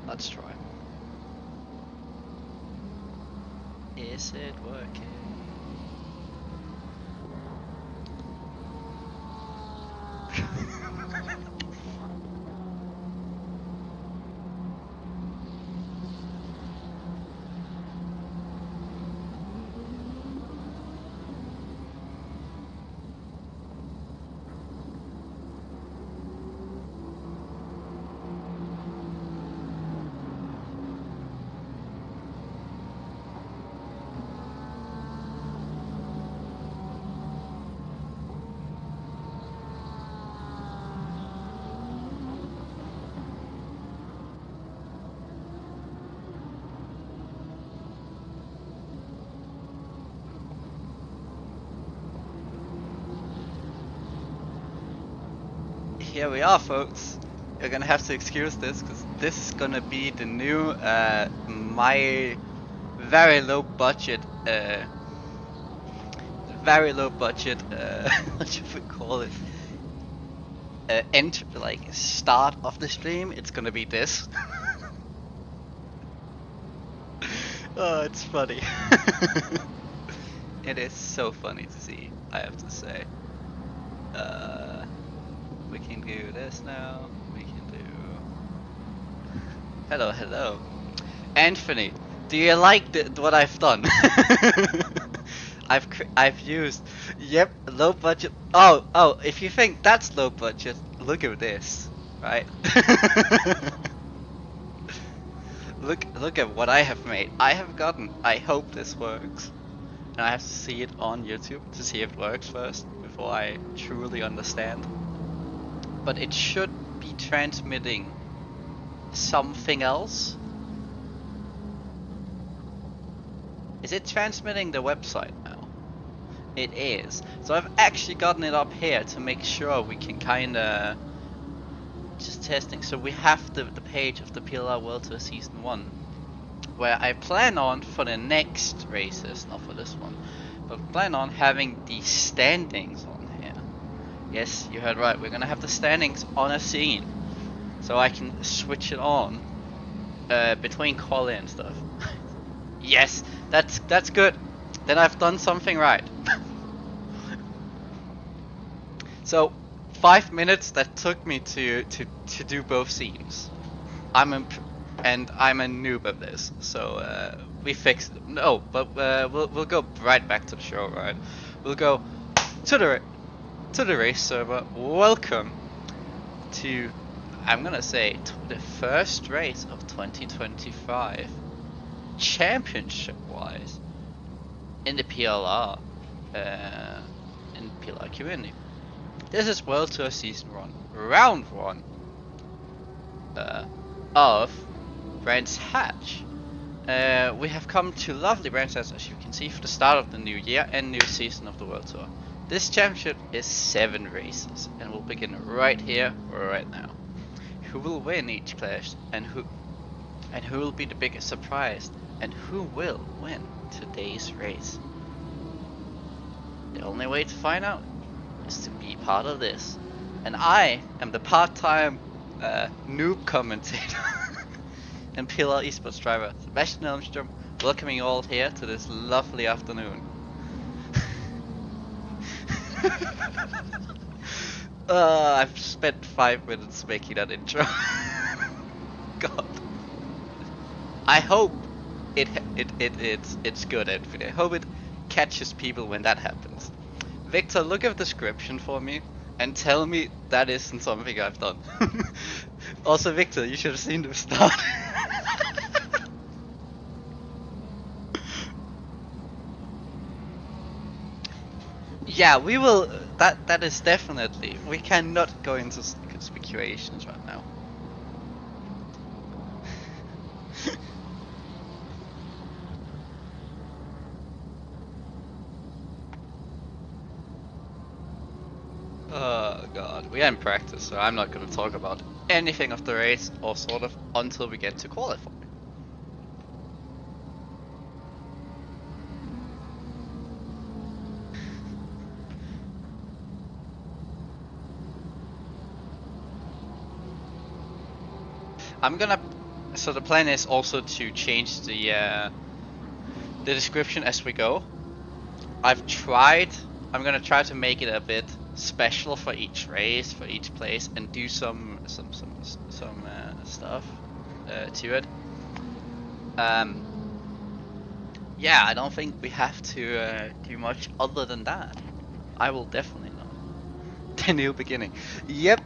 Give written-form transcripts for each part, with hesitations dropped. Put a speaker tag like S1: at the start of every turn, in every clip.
S1: Let's try. Is it working? Here we are, folks. You're gonna have to excuse this because this is gonna be the new my very low budget what should we call it, like start of the stream. It's gonna be this. Oh, it's funny. It is so funny to see, I have to say. We can do this now. We can do... Hello, hello. Anthony, do you like what I've done? I've used... Yep, low budget... Oh, if you think that's low budget, look at this, right? Look at what I have made. I have gotten... I hope this works. And I have to see it on YouTube to see if it works first, before I truly understand. But it should be transmitting something else. Is it transmitting the website now? It is. So I've actually gotten it up here to make sure we can kinda just testing. So we have the page of the PLR World Tour Season 1, where I plan on for the next races, not for this one, but plan on having the standings on. Yes, you heard right. We're gonna have the standings on a scene, so I can switch it on between quali and stuff. Yes, that's good. Then I've done something right. So 5 minutes that took me to do both scenes. I'm a noob at this, so we fixed it. No, but we'll go right back to the show, right? We'll go to the race server. Welcome to, I'm gonna say, the first race of 2025, championship wise, in the PLR, in PLR community. This is World Tour Season 1, Round 1 of Brands Hatch. We have come to lovely Brands Hatch, as you can see, for the start of the new year and new season of the World Tour. This championship is 7 races, and we'll begin right here, right now. Who will win each clash, and who will be the biggest surprise, and who will win today's race? The only way to find out is to be part of this, and I am the part-time noob commentator and PLR eSports driver, Sebastian Elmstrøm, welcoming you all here to this lovely afternoon. I've spent 5 minutes making that intro. God. I hope it's good, Anthony. I hope it catches people when that happens. Victor, look at the description for me and tell me that isn't something I've done. Also, Victor, you should have seen the start. Yeah, we will. That is definitely. We cannot go into speculations right now. Oh god, we are in practice, so I'm not going to talk about anything of the race or sort of until we get to qualify. I'm gonna So the plan is also to change the description as we go. I'm gonna try to make it a bit special for each race, for each place, and do some stuff to it. Yeah, I don't think we have to do much other than that. I will definitely not. The new beginning. Yep.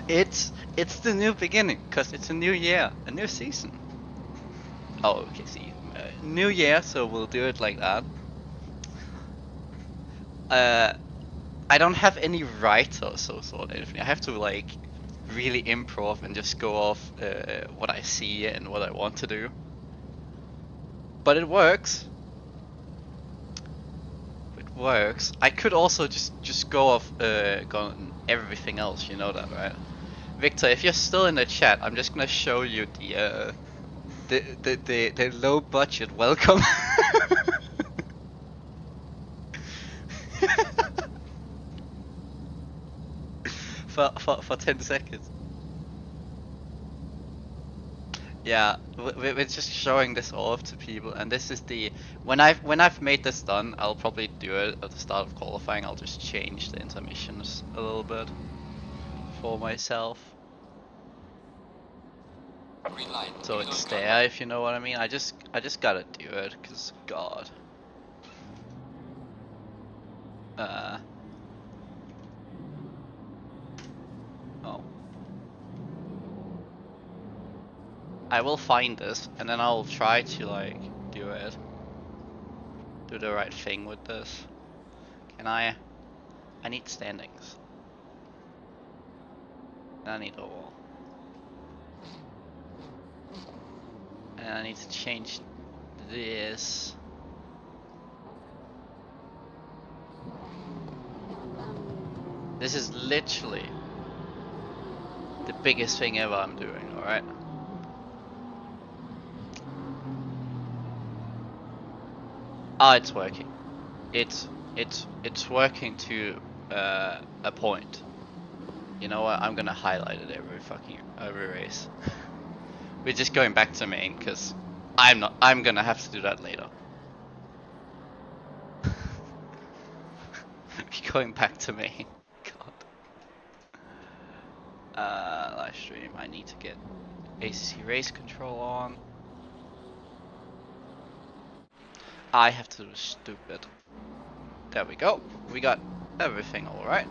S1: It's the new beginning, cause it's a new year, a new season. Oh, okay, see, new year, so we'll do it like that. I don't have any writers or sort of anything. I have to like really improv and just go off what I see and what I want to do. But it works. It works. I could also just go off on everything else. You know that, right? Victor, if you're still in the chat, I'm just gonna show you the low budget welcome. for 10 seconds. Yeah, we're just showing this off to people, and this is the when I've made this done, I'll probably do it at the start of qualifying. I'll just change the intermissions a little bit for myself, so it's there, if you know what I mean. I just gotta do it, cause God. Oh. I will find this, and then I'll try to like do the right thing with this. Can I need standings. I need a wall. And I need to change this. This is literally the biggest thing ever I'm doing, alright? Ah, it's working. It's working to a point. You know what? I'm gonna highlight it every race. We're just going back to main because I'm gonna have to do that later. We're going back to main. God. Live stream. I need to get ACC race control on. I have to do stupid. There we go. We got everything all right.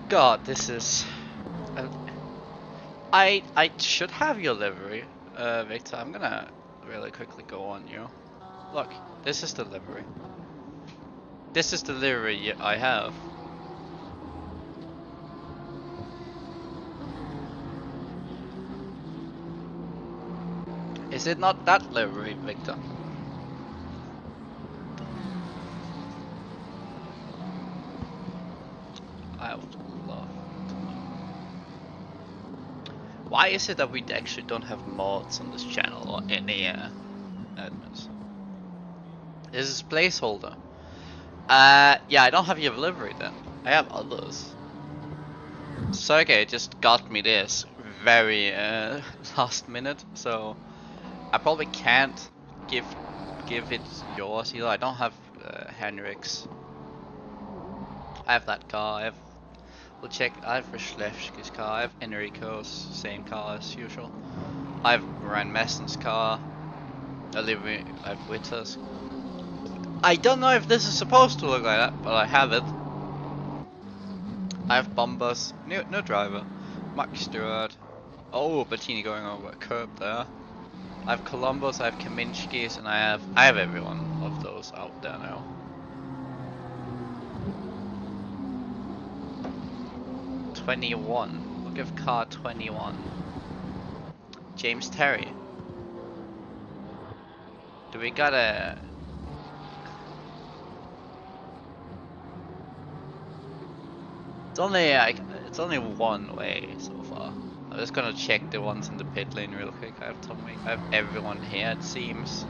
S1: God, this is. I should have your livery, Victor. I'm gonna really quickly go on you. Look, this is the livery. This is the livery I have. Is it not that livery, Victor? I would love to know. Why is it that we actually don't have mods on this channel or any admins? This is placeholder. Yeah, I don't have your livery then. I have others. Sergey just got me this very last minute, so I probably can't give it yours either. I don't have Henrik's. I have that car. We'll check. I have Ryszlewski's car. I have Enrico's same car as usual. I have Ryan Massen's car. I have Witter's. I don't know if this is supposed to look like that, but I have it. I have Bombers. No driver. Mark Stewart. Oh, Bettini going over a curb there. I have Columbus. I have Kaminsky's, and I have every one of those out there now. Look at car 21. James Terry. Do we gotta... It's only one way so far. I'm just gonna check the ones in the pit lane real quick. I have everyone here, it seems.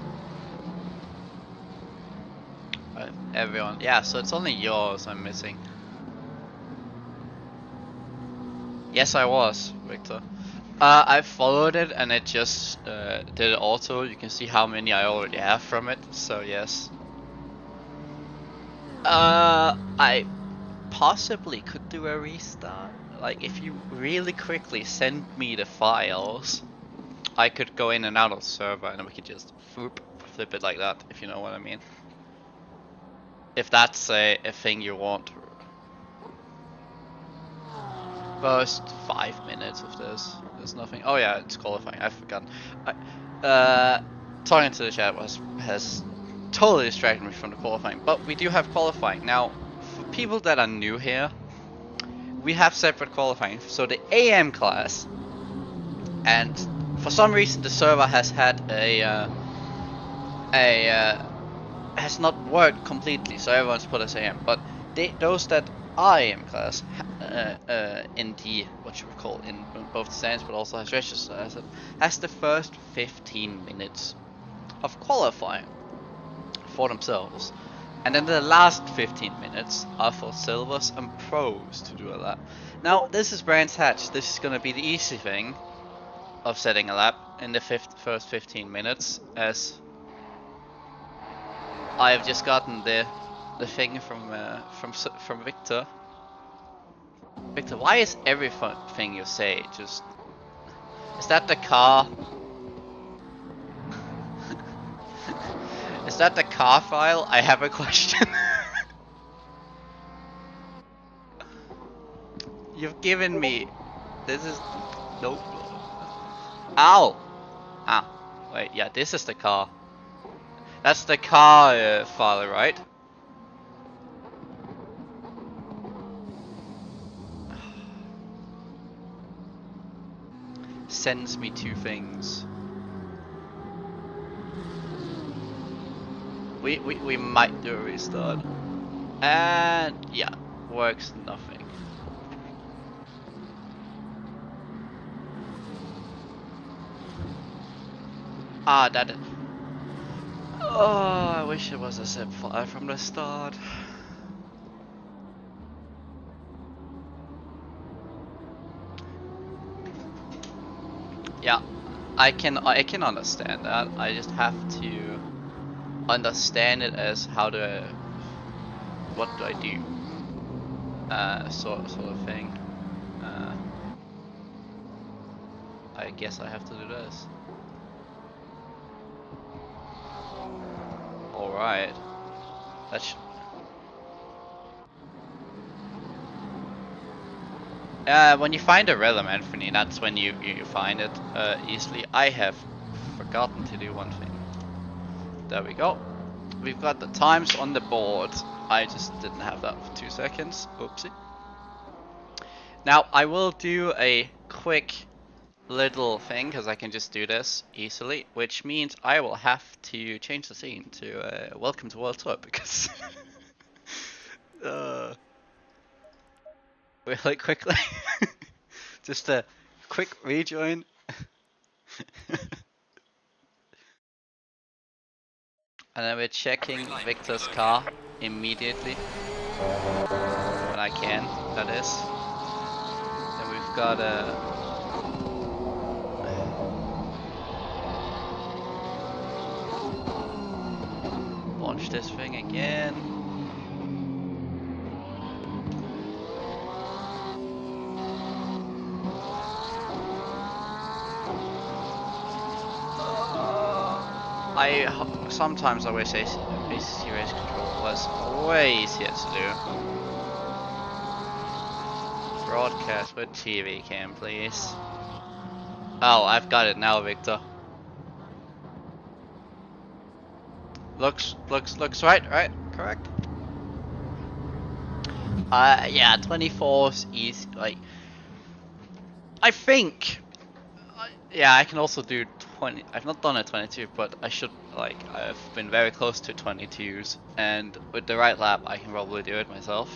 S1: I have everyone. Yeah, so it's only yours I'm missing. Yes, I was, Victor. I followed it and it just did it auto. You can see how many I already have from it. So yes. I possibly could do a restart. Like if you really quickly send me the files, I could go in and out of the server and we could just flip it like that, if you know what I mean. If that's a thing you want. First 5 minutes of this. There's nothing. Oh yeah, it's qualifying. I've forgotten. Talking to the chat has totally distracted me from the qualifying. But we do have qualifying. Now, for people that are new here, we have separate qualifying. So the AM class, and for some reason the server has had has not worked completely. So everyone's put as AM. But those that are AM class in the what you would call in both the stands, but also has registered as it, has the first 15 minutes of qualifying for themselves, and then the last 15 minutes are for silvers and pros to do a lap. Now this is Brands Hatch. This is gonna be the easy thing of setting a lap in the first 15 minutes, as I have just gotten the thing from Victor. Victor, why is everything you say just... Is that the car? Is that the car file? I have a question. You've given me... This is... Nope. Ow! Ah, wait, yeah, this is the car. That's the car file, right? Sends me two things. We might do a restart. And yeah, works nothing. Ah, that is... Oh, I wish it was a zip file from the start. Yeah, I can understand that. I just have to understand it as what do I do? Sort of thing. I guess I have to do this. Alright. That's... when you find a rhythm, Anthony, that's when you find it easily. I have forgotten to do one thing. There we go. We've got the times on the board. I just didn't have that for 2 seconds. Oopsie. Now I will do a quick little thing, because I can just do this easily, which means I will have to change the scene to Welcome to World Tour, because really quickly. Just a quick rejoin. And then we're checking Victor's car immediately. When I can, that is. Then we've got launch this thing again. Sometimes I wish ACC race control was way easier to do. Broadcast with TV cam, please. Oh, I've got it now, Victor. Looks right, correct? Yeah, 24's easy. Like, I think Yeah, I can also do 20. I've not done a 22, but I should, like, I've been very close to 22s, and with the right lap, I can probably do it myself.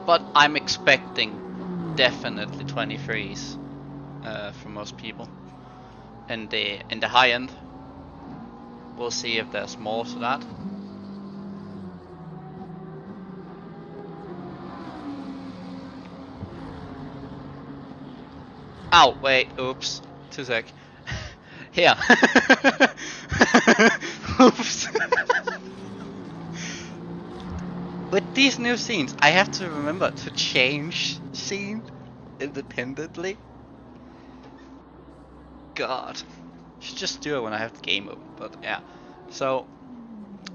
S1: But I'm expecting definitely 23s from most people. In the high end, we'll see if there's more to that. Ow, wait, oops, 2 sec. Here. Oops. With these new scenes, I have to remember to change scene independently. God. Should just do it when I have the game open, but yeah. So,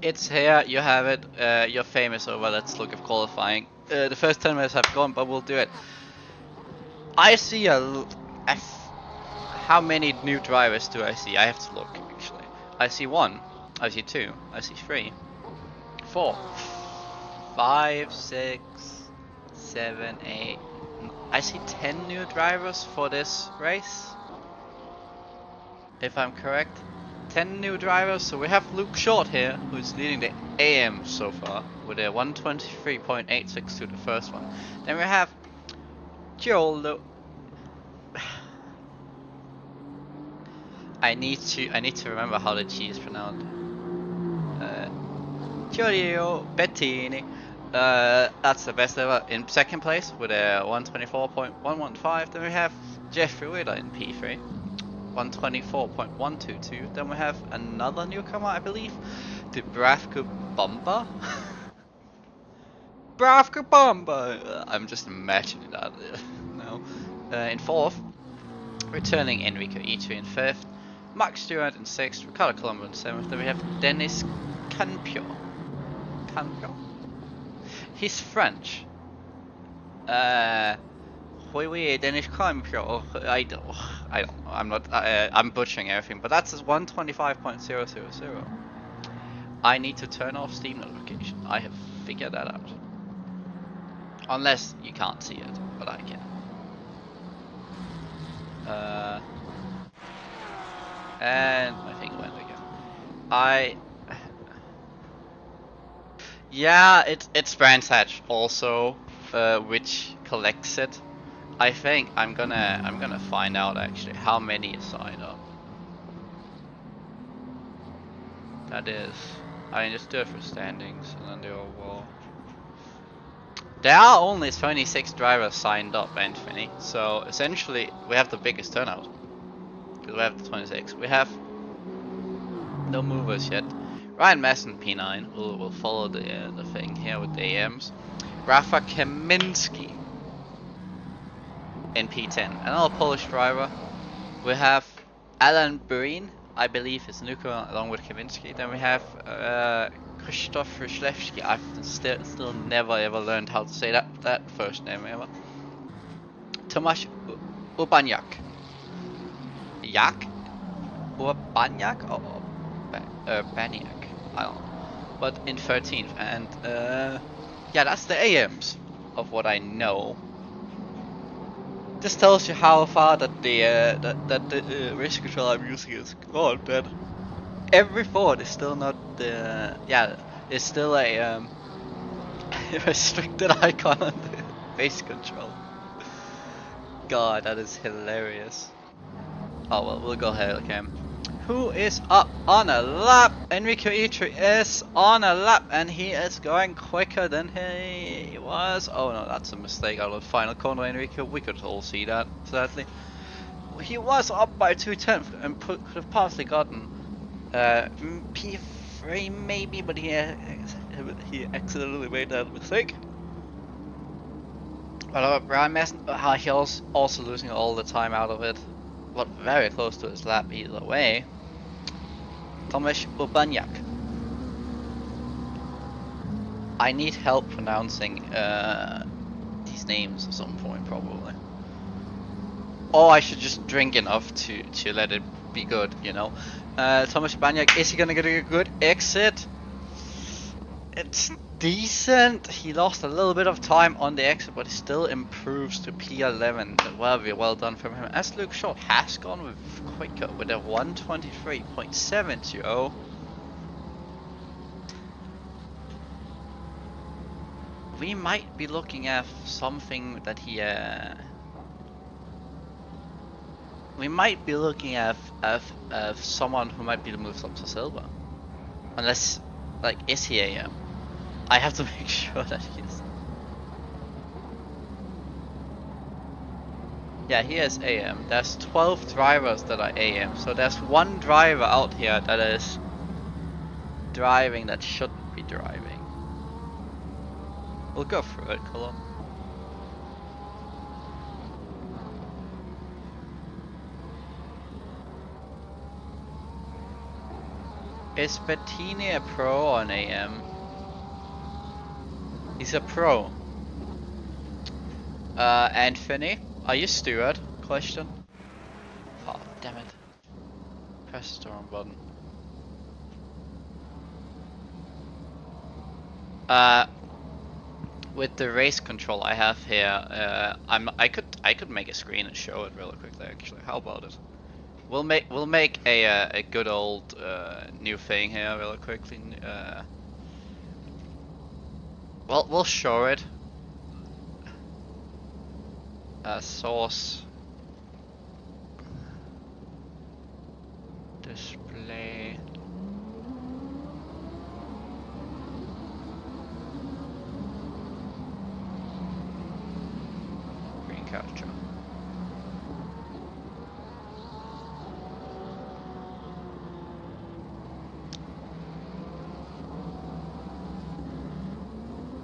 S1: it's here, you have it, you're famous over, let's look at qualifying. The first 10 minutes have gone, but we'll do it. I see how many new drivers do I see? I have to look, actually. I see 1, I see 2, I see 3, 4, 5, 6, 7, 8. I see 10 new drivers for this race, if I'm correct. 10 new drivers, so we have Luke Short here, who's leading the AM so far, with a 123.86 to the first one. Then we have Joel. I need to remember how the G is pronounced. Giorgio Bettini. That's the best ever in second place with a 124.115. Then we have Jeffrey Wheeler in P3, 124.122. Then we have another newcomer, I believe, Dubravka Bomba. Dubravka Bomba. I'm just imagining that now. In fourth, returning Enrico E2 in fifth, Max Stewart in sixth, Ricardo Colombo in seventh. Then we have Dennis Canpio. He's French. Oui, Dennis Canpio. I don't know. I'm butchering everything, but that's 125.000. I need to turn off Steam notification. I have figured that out. Unless you can't see it, but I can. And my thing went again. Yeah, it's Brands Hatch also, which collects it. I think I'm gonna find out actually how many signed up. That is, I just do it for standings and then the overall. There are only 26 drivers signed up, Anthony. So essentially, we have the biggest turnout because we have the 26. We have no movers yet. Ryan Masson P9 will follow the thing here with the AMs. Rafa Kaminski in P10, another Polish driver. We have Alan Burin, I believe is newcomer along with Kaminski. Then we have Krzysztof Ryszlewski. I've still never ever learned how to say that first name ever. Tomasz Urbaniak. Urbaniak or Baniak? I don't know. But in 13th, and yeah, that's the AMs of what I know. This tells you how far that the race control I'm using is gone. That every Ford is still not it's still a restricted icon on the race control. God, that is hilarious. Oh well, we'll go ahead, okay. Who is up on a lap? Enrico E3 is on a lap, and he is going quicker than he was. Oh no, that's a mistake out of the final corner, Enrico. We could all see that, sadly. He was up by 2/10 and could have possibly gotten P3 maybe, but he accidentally made that mistake. But Brian Masson, he's also losing all the time out of it, but very close to his lap either way. Tomasz Urbaniak. I need help pronouncing these names at some point, probably. Or I should just drink enough to let it be good, you know. Tomasz Urbaniak, is he gonna get a good exit? It's decent. He lost a little bit of time on the exit, but he still improves to P11. Well done from him. As Luke Short has gone with quicker with a 123.70. We might be looking at something that he we might be looking at someone who might be moved up to silver. Unless, like, is he AM? I have to make sure that he is. Yeah, he is AM. There's 12 drivers that are AM. So there's one driver out here that is driving that shouldn't be driving. We'll go through it, Colin. Is Bettini a pro or an AM? He's a pro. Anthony, are you steward? Question. Oh, damn it. Press the wrong button. With the race control I have here, I could make a screen and show it really quickly. Actually, how about it? We'll make a good old new thing here really quickly. We'll show it. Source. Display. Green capture.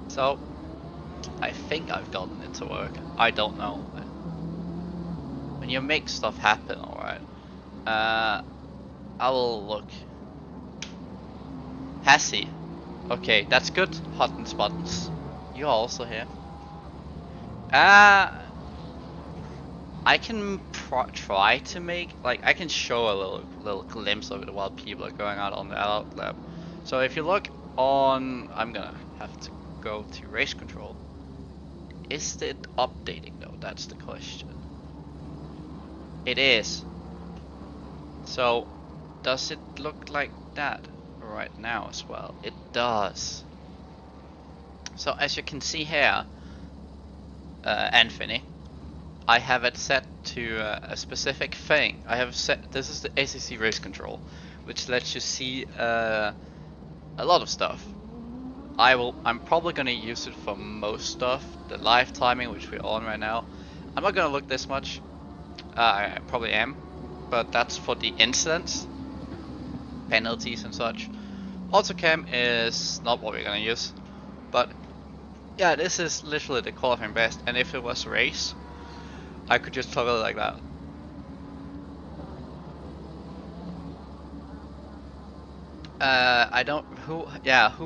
S1: So, I think I've gotten it to work. I don't know. When you make stuff happen, alright. I will look. Has he? Okay, that's good. Buttons, buttons. You're also here. I can try to make, like, I can show a little glimpse of it while people are going out on the out lap. So if you look on, I'm gonna have to go to race control. Is it updating though? That's the question. It is. So does it look like that right now as well? It does. So as you can see here, Anthony, I have it set to a specific thing. I have set, this is the ACC race control, which lets you see a lot of stuff. I'm probably gonna use it for most stuff. The live timing, which we're on right now. I'm not gonna look this much. I probably am, but that's for the incidents, penalties and such. Autocam is not what we're gonna use, but yeah, this is literally the qualifying best. And if it was race, I could just toggle it like that. I don't, who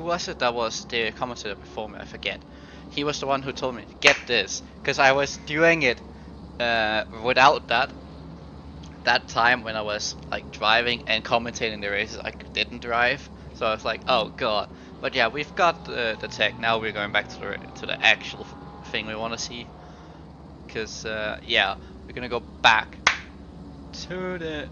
S1: was it that was the commentator before me? I forget. He was the one who told me, get this, because I was doing it without that time when I was like driving and commentating the races. I didn't drive, so I was like, oh god. But yeah, we've got the tech. Now we're going back to the actual thing we want to see, because yeah, we're gonna go back to the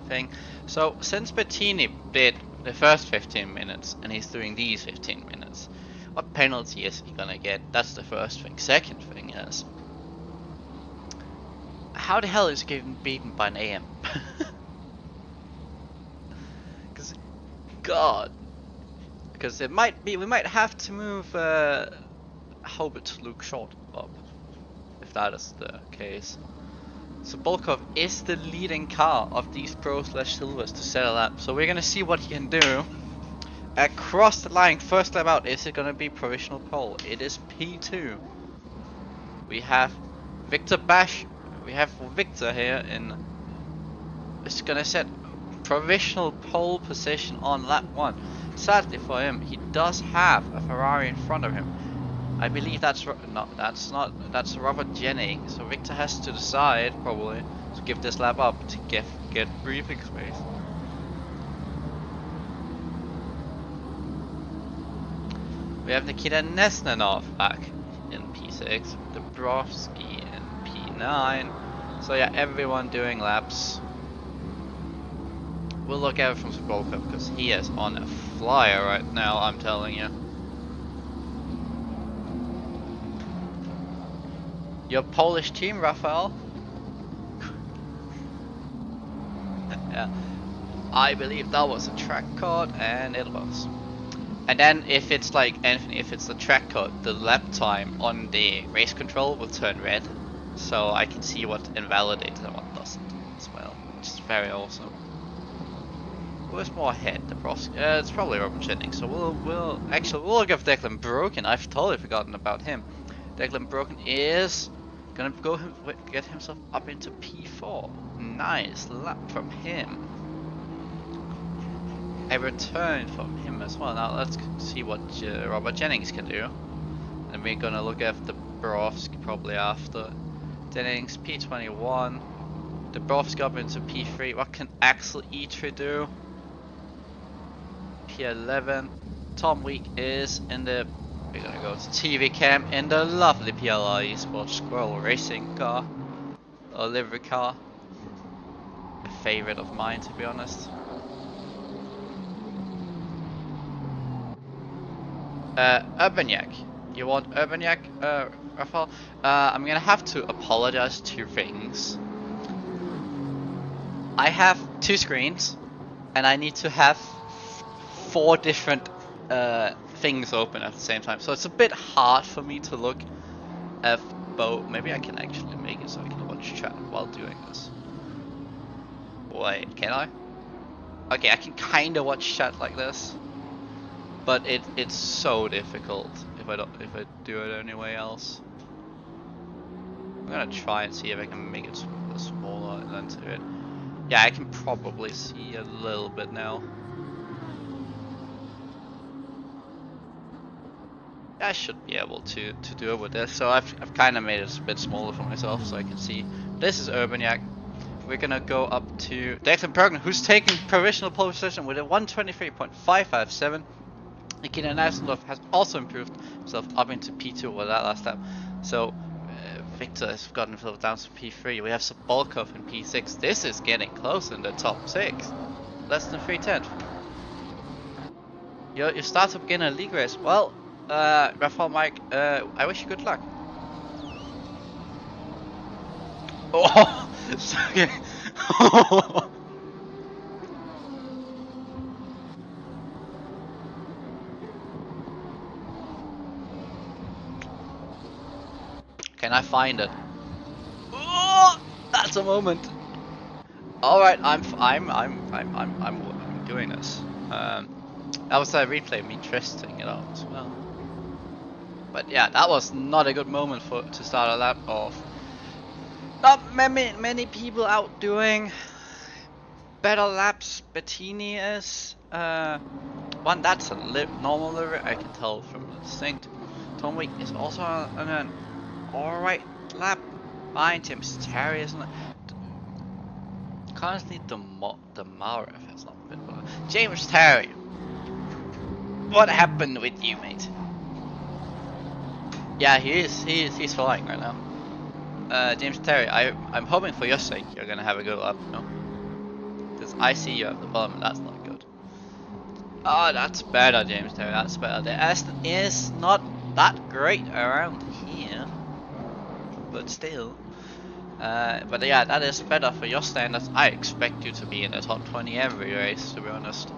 S1: thing. So since Bettini did the first 15 minutes and he's doing these 15 minutes, what penalty is he gonna get? That's the first thing. Second thing is, how the hell is he getting beaten by an AM? Because, God, because it might be, we might have to move Hobart Luke Short up, if that is the case. So Volkov is the leading car of these pro/silvers to settle up. So we're gonna see what he can do. Across the line, first lap out, is it gonna be provisional pole? It is P2. We have Victor Bash. We have Victor here in. It's gonna set provisional pole position on lap 1. Sadly for him, he does have a Ferrari in front of him. I believe that's Robert Jennings. So Victor has to decide probably to give this lap up to get breathing space. We have Nikita Nesnanov back in P6, Dubrovsky in P9. So yeah, everyone doing laps. We'll look out from Volkov because he is on a flyer right now, I'm telling you. Your Polish team, Rafael? Yeah, I believe that was a track code, and it was. And then if it's like Anthony, if it's the track code, the lap time on the race control will turn red, so I can see what invalidates and what doesn't as well, which is very awesome. Who's more ahead? It's probably Robert Jennings. So we'll look at Declan Broken. I've totally forgotten about him. Declan Broken is gonna get himself up into P4. Nice lap from him. A return from him as well. Now let's see what Robert Jennings can do. And we're gonna look at Dubrovsky probably after. Jennings P21. Dubrovsky up into P3. What can Axel Eatre do? P11. Tom Week is in the. We're gonna go to TV cam in the lovely PLR eSports Squirrel racing car, or livery car. A favorite of mine, to be honest. Urbaniak. You want Urbaniak, Rafael? I'm gonna have to apologize 2 things. I have 2 screens, and I need to have 4 different things open at the same time, so it's a bit hard for me to look at both. Maybe I can actually make it so I can watch chat while doing this. Wait, can I? Okay, I can kind of watch chat like this, but it's so difficult if I do it anyway else. I'm gonna try and see if I can make it smaller and then do it. Yeah, I can probably see a little bit now. I should be able to do it with this, so I've kind of made it a bit smaller for myself so I can see. This is Urbaniak. We're gonna go up to Declan Perkin, who's taking provisional pole position with a 123.557. Nikita Nasnov has also improved himself up into P2 with that last lap. So Victor has gotten himself down to P3. We have Sobolkov in P6. This is getting close in the top 6. Less than 3/10. You start to begin a league race. Well, Rafael Mike, I wish you good luck. Oh, sorry. Can I find it? Oh, that's a moment. All right, I'm doing this. That was a replay of me testing it out as well. But yeah, that was not a good moment to start a lap off. Not many people out doing better laps. Bettini is one that's a normal livery. I can tell from the distinct. Tom Week is also on an alright lap behind him. Terry isn't. Constantly the Marev has not been well. James Terry, what happened with you, mate? Yeah, he's flying right now. James Terry, I'm hoping for your sake you're gonna have a good lap, no? Because I see you at the bottom and that's not good. Oh, that's better, James Terry, that's better. The Aston is not that great around here, but still. But yeah, that is better for your standards. I expect you to be in the top 20 every race, to be honest.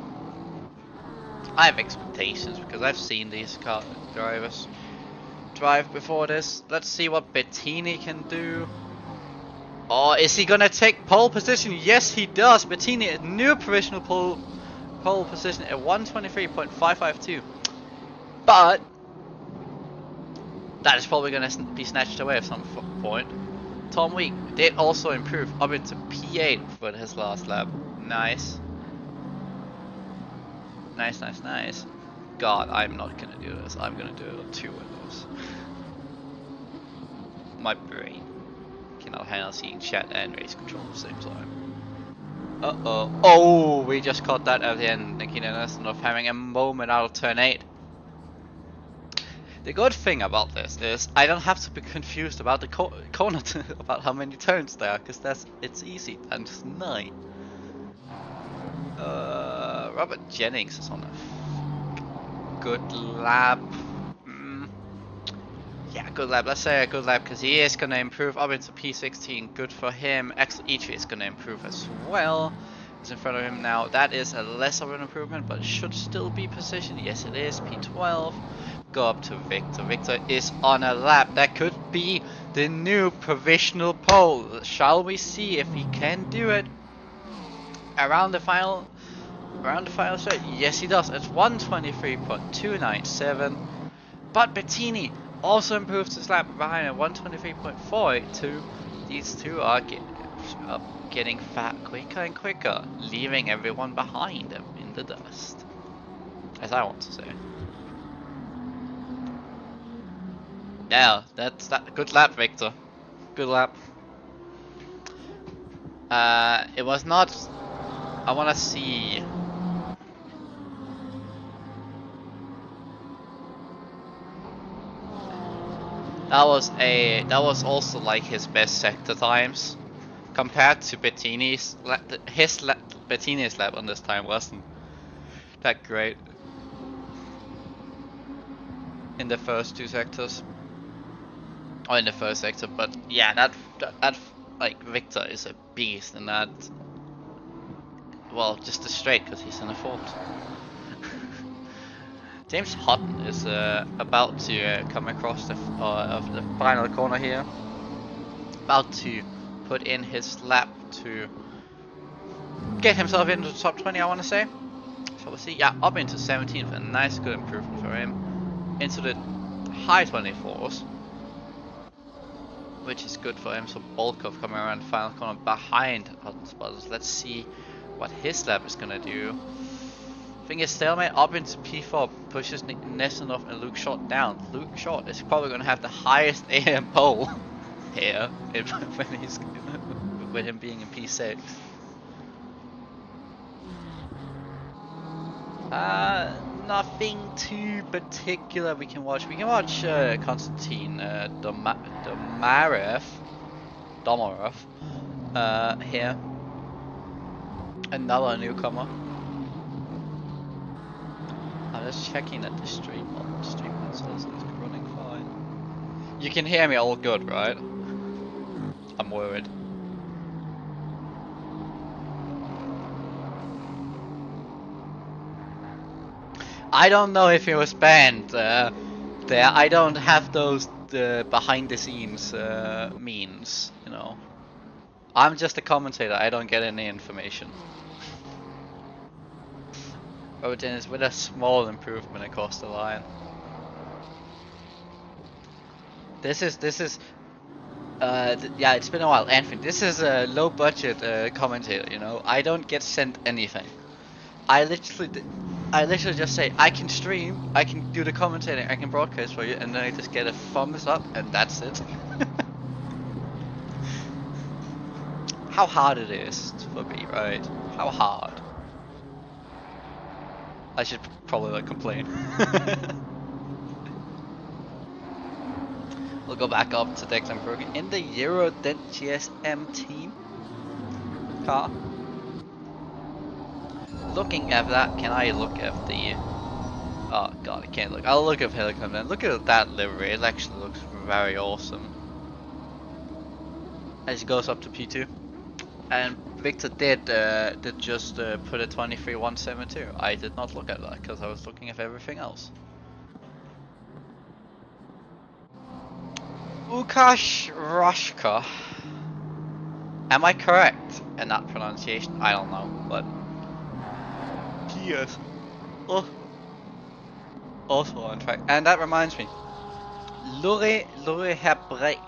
S1: I have expectations because I've seen these car drivers drive before this. Let's see what Bettini can do. Oh, is he gonna take pole position? Yes, he does. Bettini, a new provisional pole position at 123.552. But that is probably gonna be snatched away at some point. Tom Week did also improve up into P8 for his last lap. Nice. Nice. God, I'm not gonna do this. I'm gonna do it on 2 windows. My brain cannot handle seeing chat and race control at the same time. Oh, we just caught that at the end. Nikita Nesnov having a moment out of turn 8. The good thing about this is I don't have to be confused about the corner about how many turns there are, because it's easy and it's 9. Robert Jennings is on a good lap. Yeah, good lap. Let's say a good lap because he is going to improve up into P16. Good for him. Axel E3 is going to improve as well. Is in front of him now. That is a less of an improvement, but it should still be positioned. Yes, it is. P12. Go up to Victor. Victor is on a lap. That could be the new provisional pole. Shall we see if he can do it around the final straight? Yes, he does. It's 123.297. But Bettini also improves his lap behind at 123.482. These two are getting fat quicker and quicker, leaving everyone behind them in the dust. As I want to say. Yeah, that's that. Good lap, Victor. Good lap. It was not. I want to see. That was also like his best sector times compared to Bettini's. Bettini's lap on this time wasn't that great in the first 2 sectors. Or in the first sector, but yeah, that like Victor is a beast in that. Well, just a straight because he's in a fault. James Hutton is about to come across the final corner here. About to put in his lap to get himself into the top 20, I want to say. So we'll see. Yeah, up into 17th, a nice good improvement for him. Into the high 24s. Which is good for him. So Bolkov coming around the final corner behind Hutton's brothers. Let's see what his lap is gonna do. Thing is, stalemate up into P4 pushes Nesonov and Luke Short down. Luke Short is probably gonna have the highest AM pole here when he's with him being in P6. Nothing too particular we can watch. We can watch Konstantin Domarov here. Another newcomer. I'm just checking that the stream says it's running fine. You can hear me all good, right? I'm worried. I don't know if it was banned there. I don't have those behind the scenes means, you know. I'm just a commentator. I don't get any information. Robert Dennis with a small improvement across the line. This is yeah, it's been a while. Anthony, this is a low budget commentator, you know. I don't get sent anything. I literally just say I can stream, I can do the commentating, I can broadcast for you, and then I just get a thumbs up, and that's it. How hard it is for me, right? How hard? I should probably not complain. We'll go back up to Declan Bergen in the Eurodent GSM team car. Looking at that, can I look at the... Oh god, I can't look. I'll look at Helicopter. Look at that livery, it actually looks very awesome. As it goes up to P2. And Victor did just put a 23.172. I did not look at that because I was looking at everything else. Łukasz Roszka. Am I correct in that pronunciation? I don't know, but yes. Oh. Also on track. And that reminds me. Lore Herbrecht.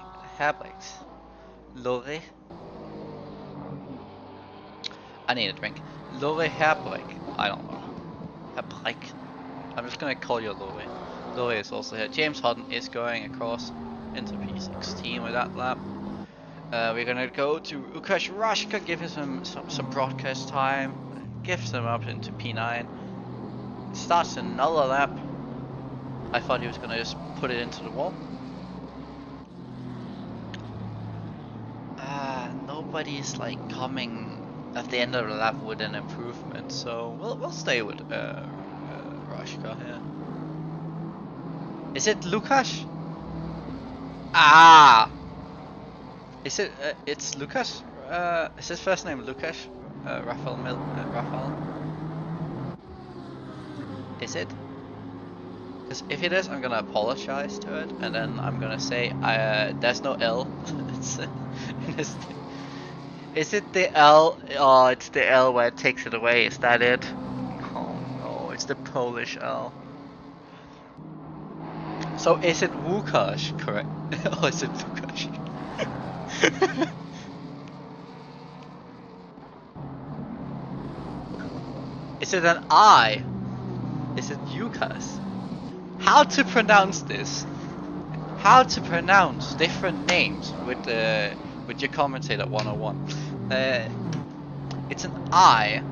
S1: Lore. I need a drink. Lore Herbrecht. I don't know. Herbrecht. I'm just gonna call you Lore. Lore is also here. James Hutton is going across into P16 with that lap. We're gonna go to Łukasz Roszka, give him some broadcast time, gives him up into P9, starts another lap, I thought he was gonna just put it into the wall. Nobody's like coming at the end of the lap with an improvement, so we'll stay with Rashka here. Is it Lukas? Ah! Is it? It's Lukas. Is his first name Lukas? Rafael Rafael. Is it? Because if it is, I'm gonna apologize to it, and then I'm gonna say there's no L. Is it the L? Oh, it's the L where it takes it away. Is that it? Oh no, it's the Polish L. So is it Łukasz, correct? Or is it Lukasz? Is it an I? Is it Łukasz? How to pronounce this? How to pronounce different names with your commentator 101? It's an I.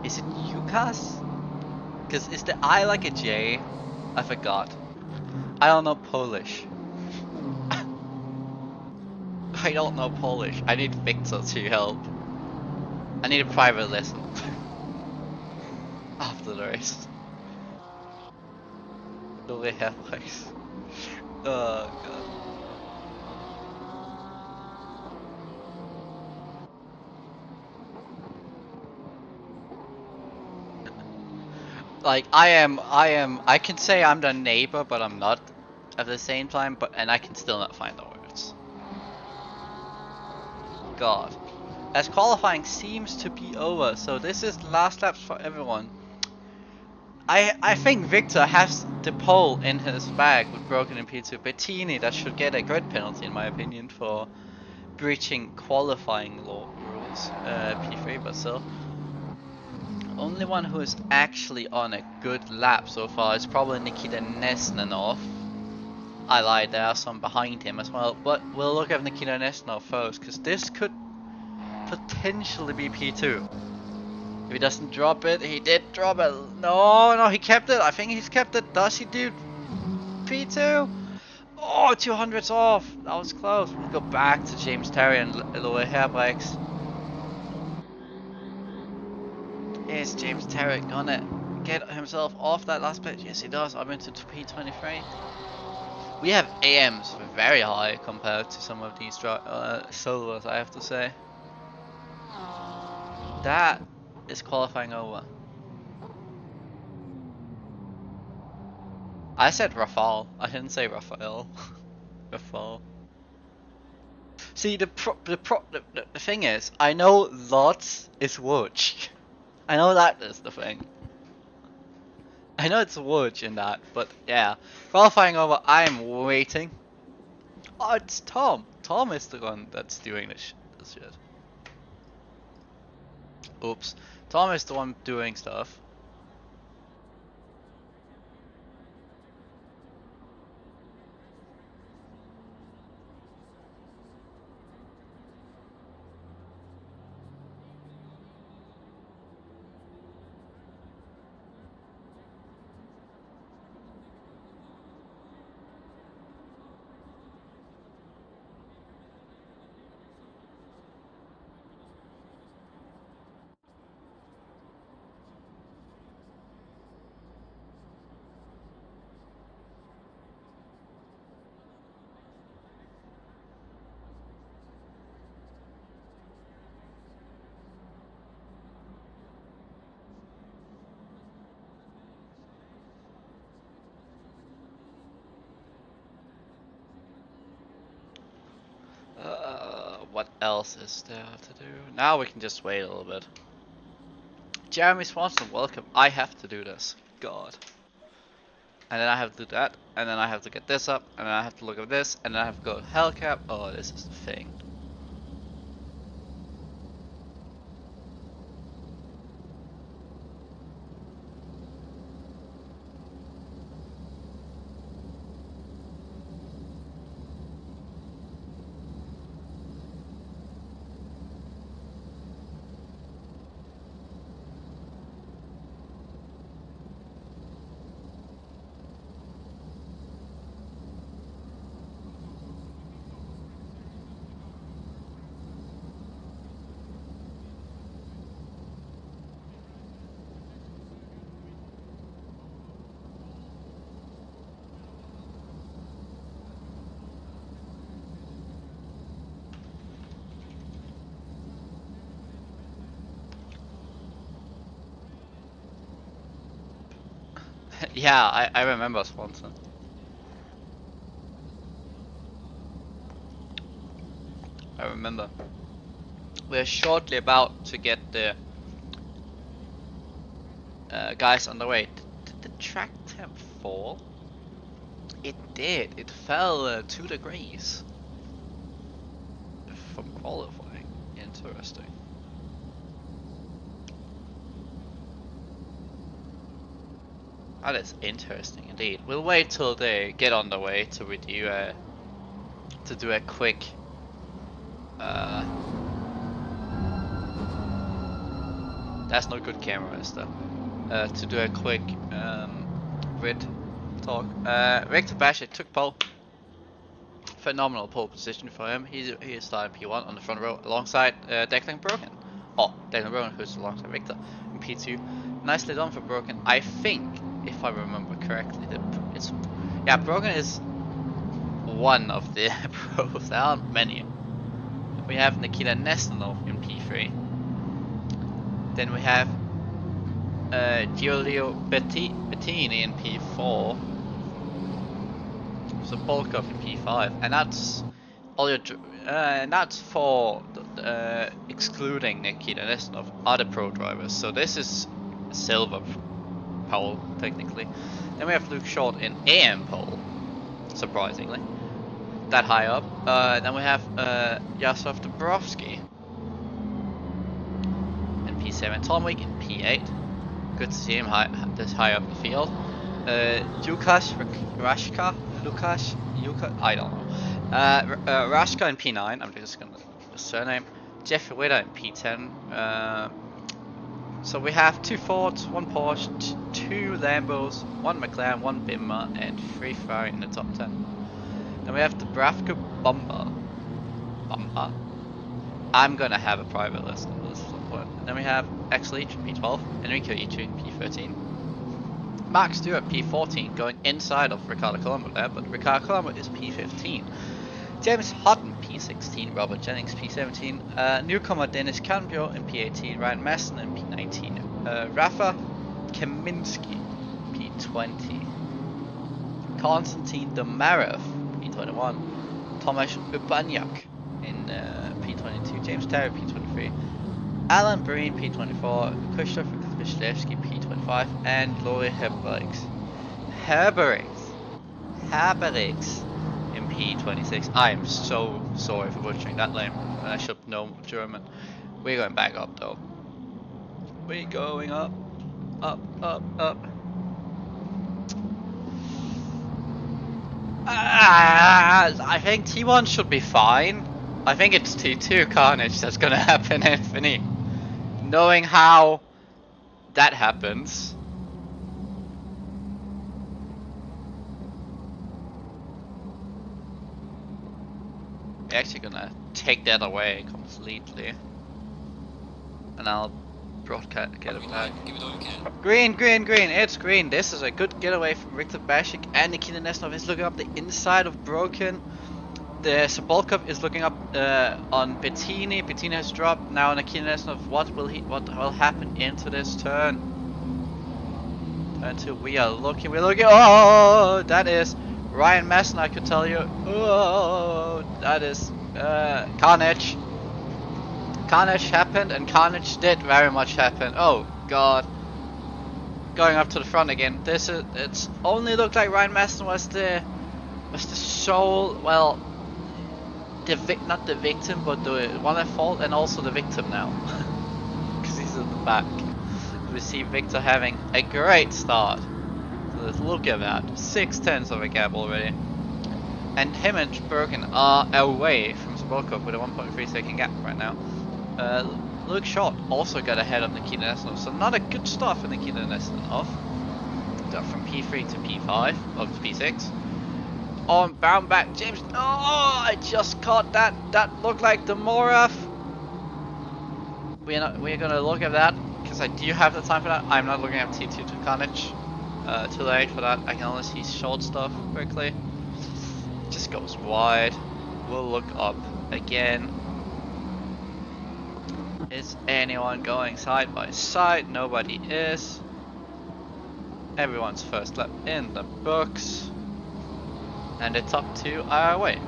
S1: Is it Łukasz? Because is the I like a J? I forgot. I don't know Polish. I don't know Polish. I need Victor to help. I need a private lesson. After the race. The way I race. Oh god. Like I can say I'm the neighbor, but I'm not at the same time, and I can still not find the words. God. As qualifying seems to be over, so this is the last laps for everyone. I think Victor has the pole in his bag with broken in P2. Bettini, that should get a grid penalty in my opinion for breaching qualifying law rules, P3, but still. Only one who is actually on a good lap so far is probably Nikita Nesnanov. I lied, there are some behind him as well, but we'll look at Nikita Nesnanov first, because this could potentially be P2. If he doesn't drop it, he did drop it. No, he kept it. I think he's kept it. Does he do P2? Oh, 200's off. That was close. We'll go back to James Terry and lower hair brakes. Is James Terry gonna get himself off that last place? Yes, he does. I'm into P23. We have AMs very high compared to some of these solos, I have to say. That is qualifying over. I said Rafal. I didn't say Rafael. Rafal. See, the thing is, I know lots is Wooch. I know that is the thing. I know it's Wooch in that, but yeah. Qualifying over, I am waiting. Oh, it's Tom. Tom is the one that's doing this shit. Oops. Tom is the one doing stuff. What else is there to do? Now we can just wait a little bit. Jeremy Swanson, welcome. I have to do this. God. And then I have to do that, and then I have to get this up, and then I have to look at this, and then I have to go to Hellcap. Oh, this is the thing. Yeah, I remember Swanson. I remember. We're shortly about to get the guys on the way. Did the track temp fall? It did. It fell 2 degrees from qualifying. Interesting. That is interesting indeed. We'll wait till they get on the way to review to do a quick that's not good camera, is that? To do a quick grid talk. Victor Bashik took pole. Phenomenal pole position for him. He started P1 on the front row alongside Declan Broken. Oh, Declan Broken, who's alongside Victor in P2. Nicely done for Broken. I think, if I remember correctly, that Broken is one of the pros. There aren't many. We have Nikita Nestanov in P3. Then we have Giulio Bettini in P4. So Bolkov in P5, and that's all your. And that's for excluding Nikita Nestanov, other pro drivers. So this is silver pole technically. Then we have Luke Short in AM pole, surprisingly, that high up. Then we have Yaroslav Dubrovsky in P7, Tom Wick in P8. Good to see him this high up the field. Lukasz Rashka, I don't know. Rashka in P9. I'm just gonna the surname. Jeffrey Witter in P10. So we have 2 Fords, 1 Porsche, 2 Lambos, 1 McLaren, 1 Bimmer, and 3 Ferrari in the top 10. Then we have the Bravka Bomber. I'm gonna have a private list on this at some point. Then we have Axel Leach P12, Enrico Ichi P13, Mark Stewart P14, going inside of Ricardo Colombo there, but Ricardo Colombo is P15. James Hutton P16, Robert Jennings P17, newcomer Dennis Cambio in P18, Ryan Masson in P19, Rafa Kaminski P20, Konstantin Domarev P21, Tomasz Urbaniak in P22, James Terry P23, Alan Breen P24, Christopher Vislevsky P25, and Lori Herberix in P26. I am so sorry for butchering that name. I should know German. We're going back up though. We're going up. I think T1 should be fine. I think it's T2 carnage that's gonna happen, Anthony. Knowing how that happens. We're actually gonna take that away completely. And I'll broadcast get it back. Green, it's green. This is a good getaway from Victor Bashik, and Nikita Nestanov is looking up the inside of Broken. The Sobolkov is looking up on Bettini. Bettini has dropped. Now Nikita Nestanov, what will happen into this turn? Turn 2, we're looking, oh, that is Ryan Masson, I could tell you. Oh, that is carnage. Carnage happened, and carnage did very much happen. Oh god. Going up to the front again. It's only looked like Ryan Masson was the sole, well, not the victim, but the one at fault, and also the victim now. Because he's at the back. We see Victor having a great start. So look at that, 6/10 of a gap already. And him and Bergen are away from Sobolkov with a 1.3 second gap right now. Luke Short also got ahead of Nikita Nestanov, so not a good start for Nikita Nestanov. From P3 to P5, or to P6. On bound back, James. Oh, I just caught that. That looked like the Moraf. We're gonna look at that because I do have the time for that. I'm not looking at T2 to Carnage. Too late for that. I can only see short stuff quickly. Just goes wide. We'll look up again. Is anyone going side by side? Nobody is. everyone's first lap in the books. And the top 2 are away.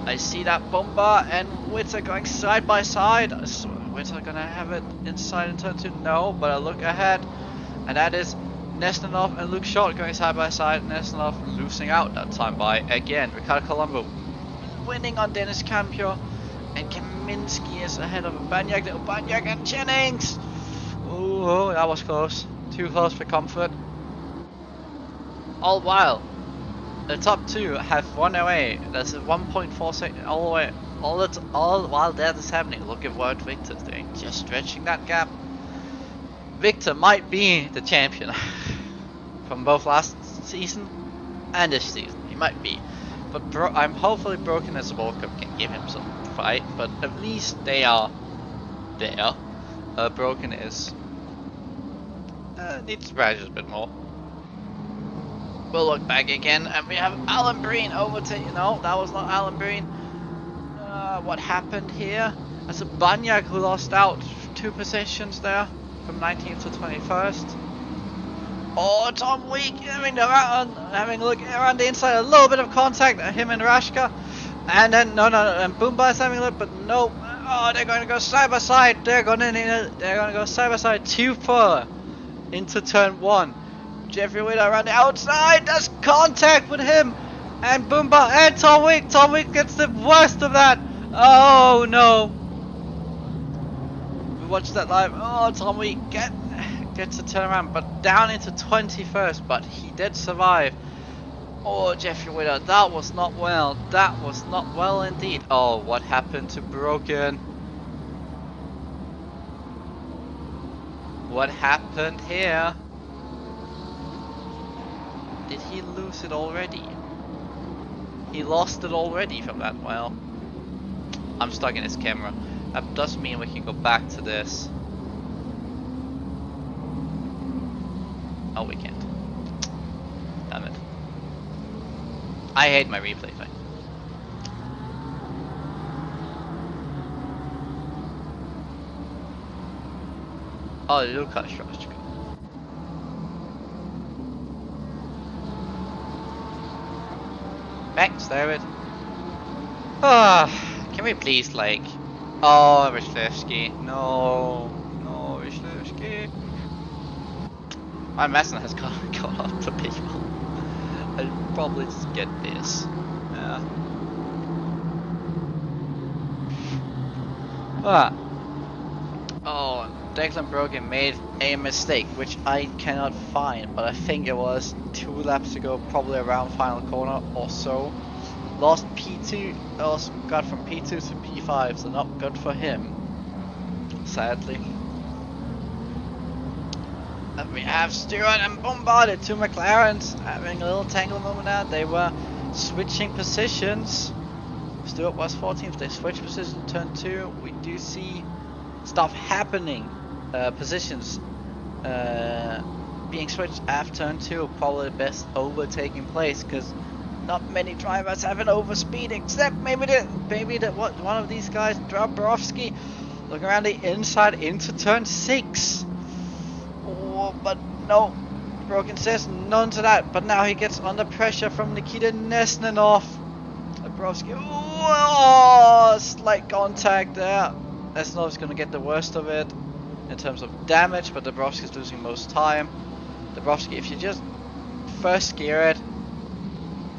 S1: I see that Bomba and Witter going side by side. Witter gonna have it inside in turn 2? No, but I look ahead. And that is Nesnanov and Luke Short going side by side. Nesnanov losing out that time by, again, Ricardo Colombo winning on Dennis Campio. And Kaminsky is ahead of Banyak and Jennings. Ooh, that was close. Too close for comfort. All while the top 2 have run away. There's a 1.4 second all the way. All while that is happening. Look at what Victor's doing. Just stretching that gap. Victor might be the champion from both last season and this season. He might be. But I'm hopefully Broken as a World Cup can give him some fight. But at least they are there. Broken is needs to practice a bit more. We'll look back again, and we have Alan Breen overtaking. No, that was not Alan Breen. What happened here? As a Banyak who lost out 2 positions there from 19th to 21st. Oh, Tom Week having a look around the inside, a little bit of contact. Him and Rashka, and then no, and Boomba is having a look, but no. Oh, they're going to go side by side. They're going to go side by side 2 further into turn 1. Jeffrey Witter around the outside. There's contact with him and Boomba and Tom Wick. Tom Wick gets the worst of that. Oh no! We watched that live. Oh, Tom Wick gets a turnaround, but down into 21st. But he did survive. Oh, Jeffrey Witter, that was not well. That was not well indeed. Oh, what happened to Broken? What happened here? Did he lose it already? He lost it already from that. Well, I'm stuck in his camera. That does mean we can go back to this. Oh, we can't. Damn it. I hate my replay thing. Oh, Lukas Strashko. Thanks, David. Can we please, like... Oh, Ryszlewski. No, Ryszlewski. My Madsen has got off the people. I'll probably just get this. Yeah. Oh, Declan Brogan made a mistake, which I cannot find, but I think it was 2 laps ago, probably around final corner or so. Lost P2, also got from P2 to P5, so not good for him, sadly. And we have Stewart and Bombarded, 2 McLarens, having a little tangle moment now. They were switching positions. Stewart was 14th, they switched position turn 2. We do see stuff happening, positions being switched after turn 2, probably the best overtaking place, because not many drivers have an overspeed, except maybe one of these guys, Dabrowski, looking around the inside into turn 6. Oh, but no, Broken says none to that, but now he gets under pressure from Nikita Nesnanov. Dabrowski, oh, slight contact there. Nesnanov's going to get the worst of it in terms of damage, but Dabrowski's losing most time. Dabrowski, if you just first gear it,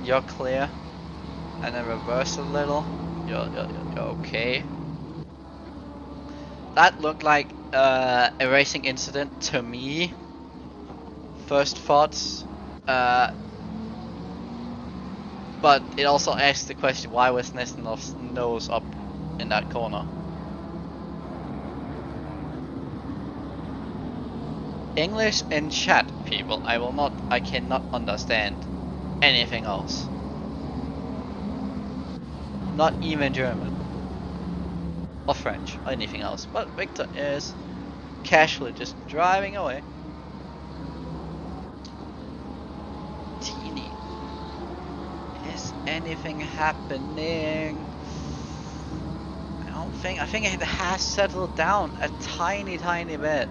S1: you're clear, and then reverse a little, you're okay. That looked like a racing incident to me. First thoughts, but it also asks the question, why was Nesnanov's nose up in that corner? English in chat, people. I cannot understand anything else. Not even German. Or French, or anything else. But Victor is casually just driving away. Teeny. Is anything happening? I think it has settled down a tiny bit.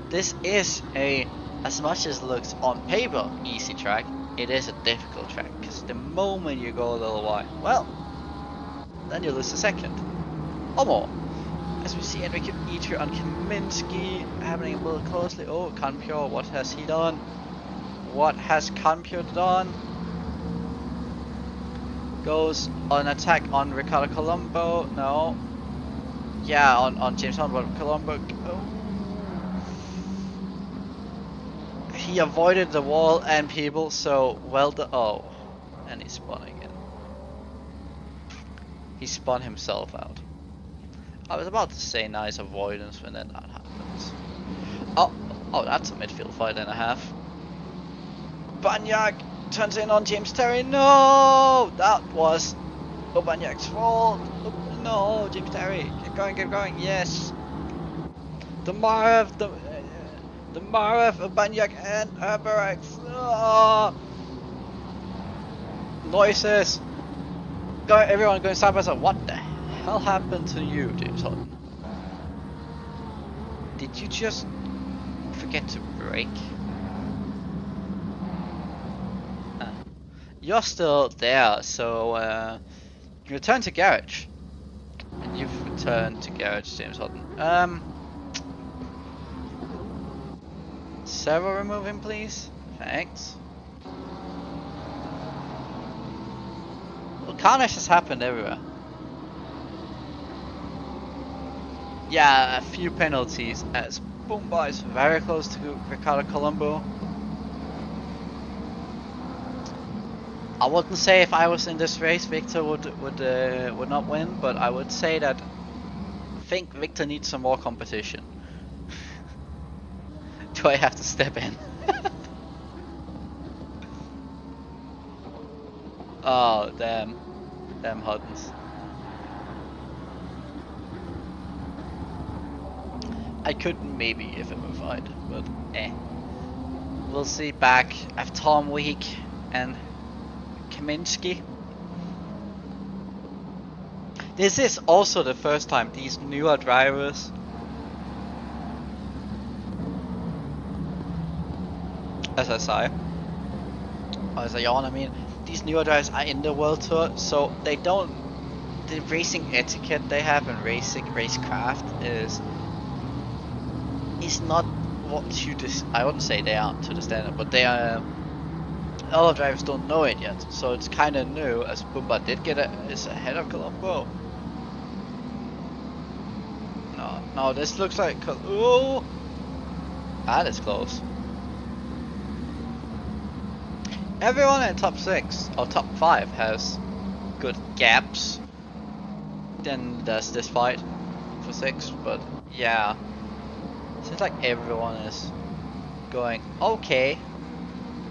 S1: This is a as much as it looks on paper easy track, it is a difficult track, because the moment you go a little wide, well, then you lose a second or more. As we see Enrique Eater on Kaminsky happening a little closely. Oh, Conpure, what has he done? What has Conpure done? Goes on attack on Ricardo Colombo. No. Yeah, on James Hunt, but Colombo. Oh. He avoided the wall and people, so well done. Oh, and he spun again. He spun himself out. I was about to say nice avoidance when then that happens. Oh, that's a midfield fight and a half. Banyak turns in on James Terry. No, that was Banyak's fault. No, James Terry, get going. Yes. The Marv, Banyak and Herberex. Oh. Noises. Everyone going side by side. What the hell happened to you, James Hutton? Did you just forget to brake? You're still there, so you return to garage. And you've returned to garage, James Hutton. Servo remove him, please. Thanks. Well, carnage has happened everywhere. Yeah, a few penalties as Bumba is very close to Ricardo Colombo. I wouldn't say if I was in this race Victor would not win, but I would say that I think Victor needs some more competition. Do I have to step in? Oh damn Huddens. I could maybe if I move right, but eh. We'll see. Back at Tom Week and Kaminsky. This is also the first time these newer drivers as I yawn, I mean, these newer drivers are in the World Tour, so they don't, the racing etiquette they have in racecraft is not what to I wouldn't say they aren't to the standard, but they are. Other drivers don't know it yet, so it's kind of new. As Bumba did is ahead of Colombo. No, this looks like oh, that is close. Everyone in top 6 or top 5 has good gaps. Then there's this fight for 6, but yeah. Seems like everyone is going okay.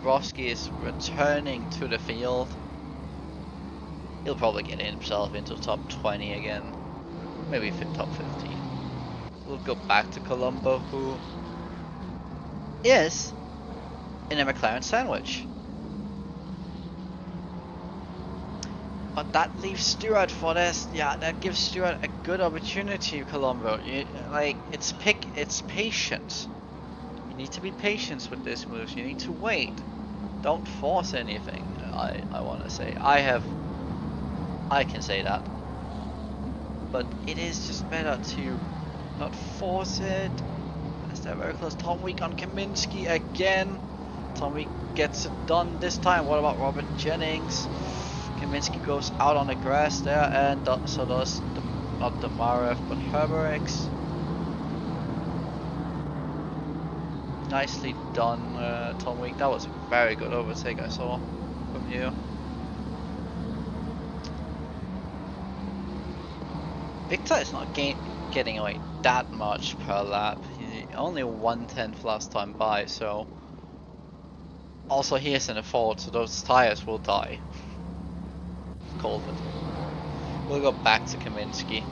S1: Broski is returning to the field. He'll probably get himself into top 20 again. Maybe top 15. We'll go back to Colombo, who is in a McLaren sandwich. But that leaves Stewart for this. Yeah, that gives Stewart a good opportunity, Colombo. It's patience. You need to be patient with this moves. You need to wait. Don't force anything. I want to say. I can say that. But it is just better to not force it. As they're very close. Tom Week on Kaminsky again. Tom Week gets it done this time. What about Robert Jennings? Kaminsky goes out on the grass there, and so does not the Marev but Herberex. Nicely done, Tom Week. That was a very good overtake I saw from you. Victor is not getting away that much per lap. He only 1/10 last time by, so also he is in a fault, so those tires will die. Called it. We'll go back to Kaminsky.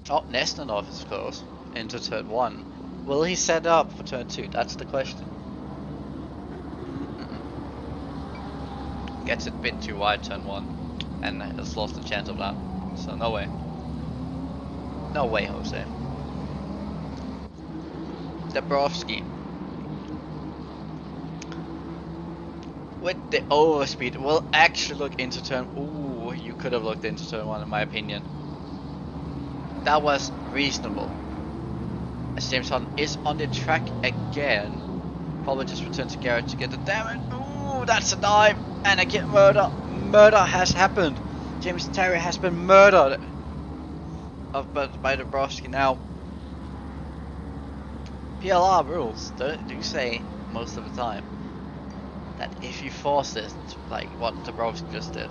S1: Oh, Nestonov is close into turn 1. Will he set up for turn 2? That's the question. Gets it a bit too wide turn 1 and has lost the chance of that. So no way. No way, Jose. Dabrowski. With the overspeed, will actually look into turn. Ooh, you could have looked into turn 1 in my opinion. That was reasonable. As James Hutton is on the track again. Probably just return to garage to get the damage. Ooh, that's a dive. And again, murder. Murder has happened. James Terry has been murdered. By Dabrowski now. PLR rules do say most of the time that if you force it, like what Dabrowski just did,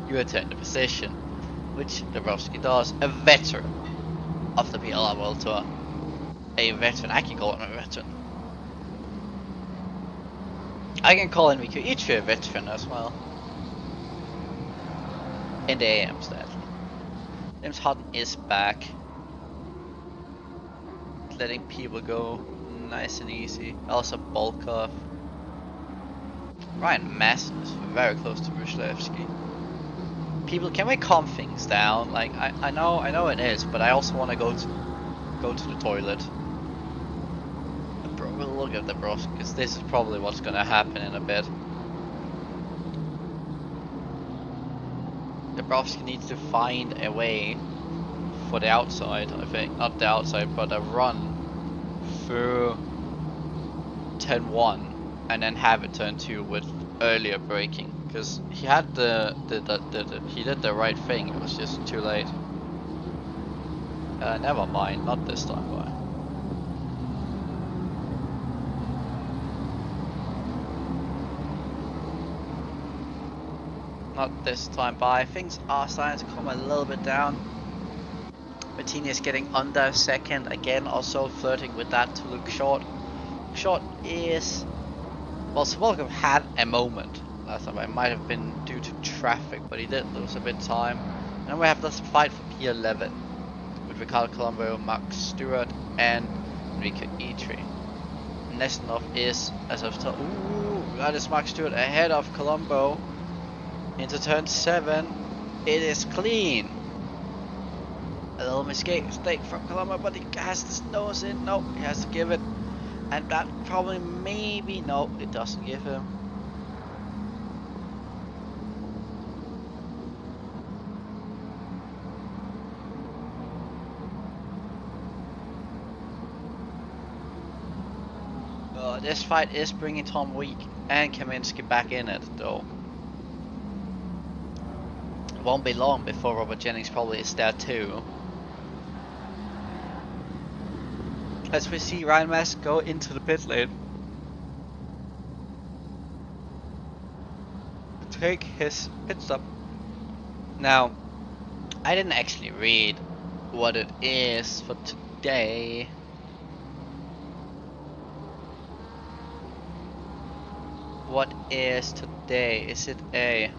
S1: you return the position, which Dabrowski does. A veteran of the PLR World Tour. A veteran, I can call him a veteran. I can call Enrico Itri a veteran as well. In the AM stat. James Hutton is back. Letting people go nice and easy. Also Volkov. Ryan Masson is very close to Rushlevsky. People, can we calm things down? Like I know it is, but I also want to go to the toilet. We'll look at the bros, because this is probably what's gonna happen in a bit. Dabrowski needs to find a way for the outside, I think. Not the outside, but a run through turn 1 and then have it turn 2 with earlier braking. Because he had he did the right thing, it was just too late. Never mind, not this time, boy. Not this time by. Things are starting to come a little bit down. Bettini is getting under second again, also flirting with that to look short. Short is, well, Smolkov had a moment last time. It might have been due to traffic, but he did lose a bit of time. And we have this fight for P11 with Ricardo Colombo, Max Stewart, and Enrico Itri. Nestonov is, as I've told, ooh, that is Max Stewart ahead of Colombo. Into turn 7, it is clean. A little mistake from Colombo, but he has to nose in. No, he has to give it. And that probably, maybe, no, it doesn't give him. This fight is bringing Tom Week and Kaminsky back in it, though. Won't be long before Robert Jennings probably is there too. As we see Ryan Mass go into the pit lane. Take his pit stop. Now, I didn't actually read what it is for today. What is today? Is it a...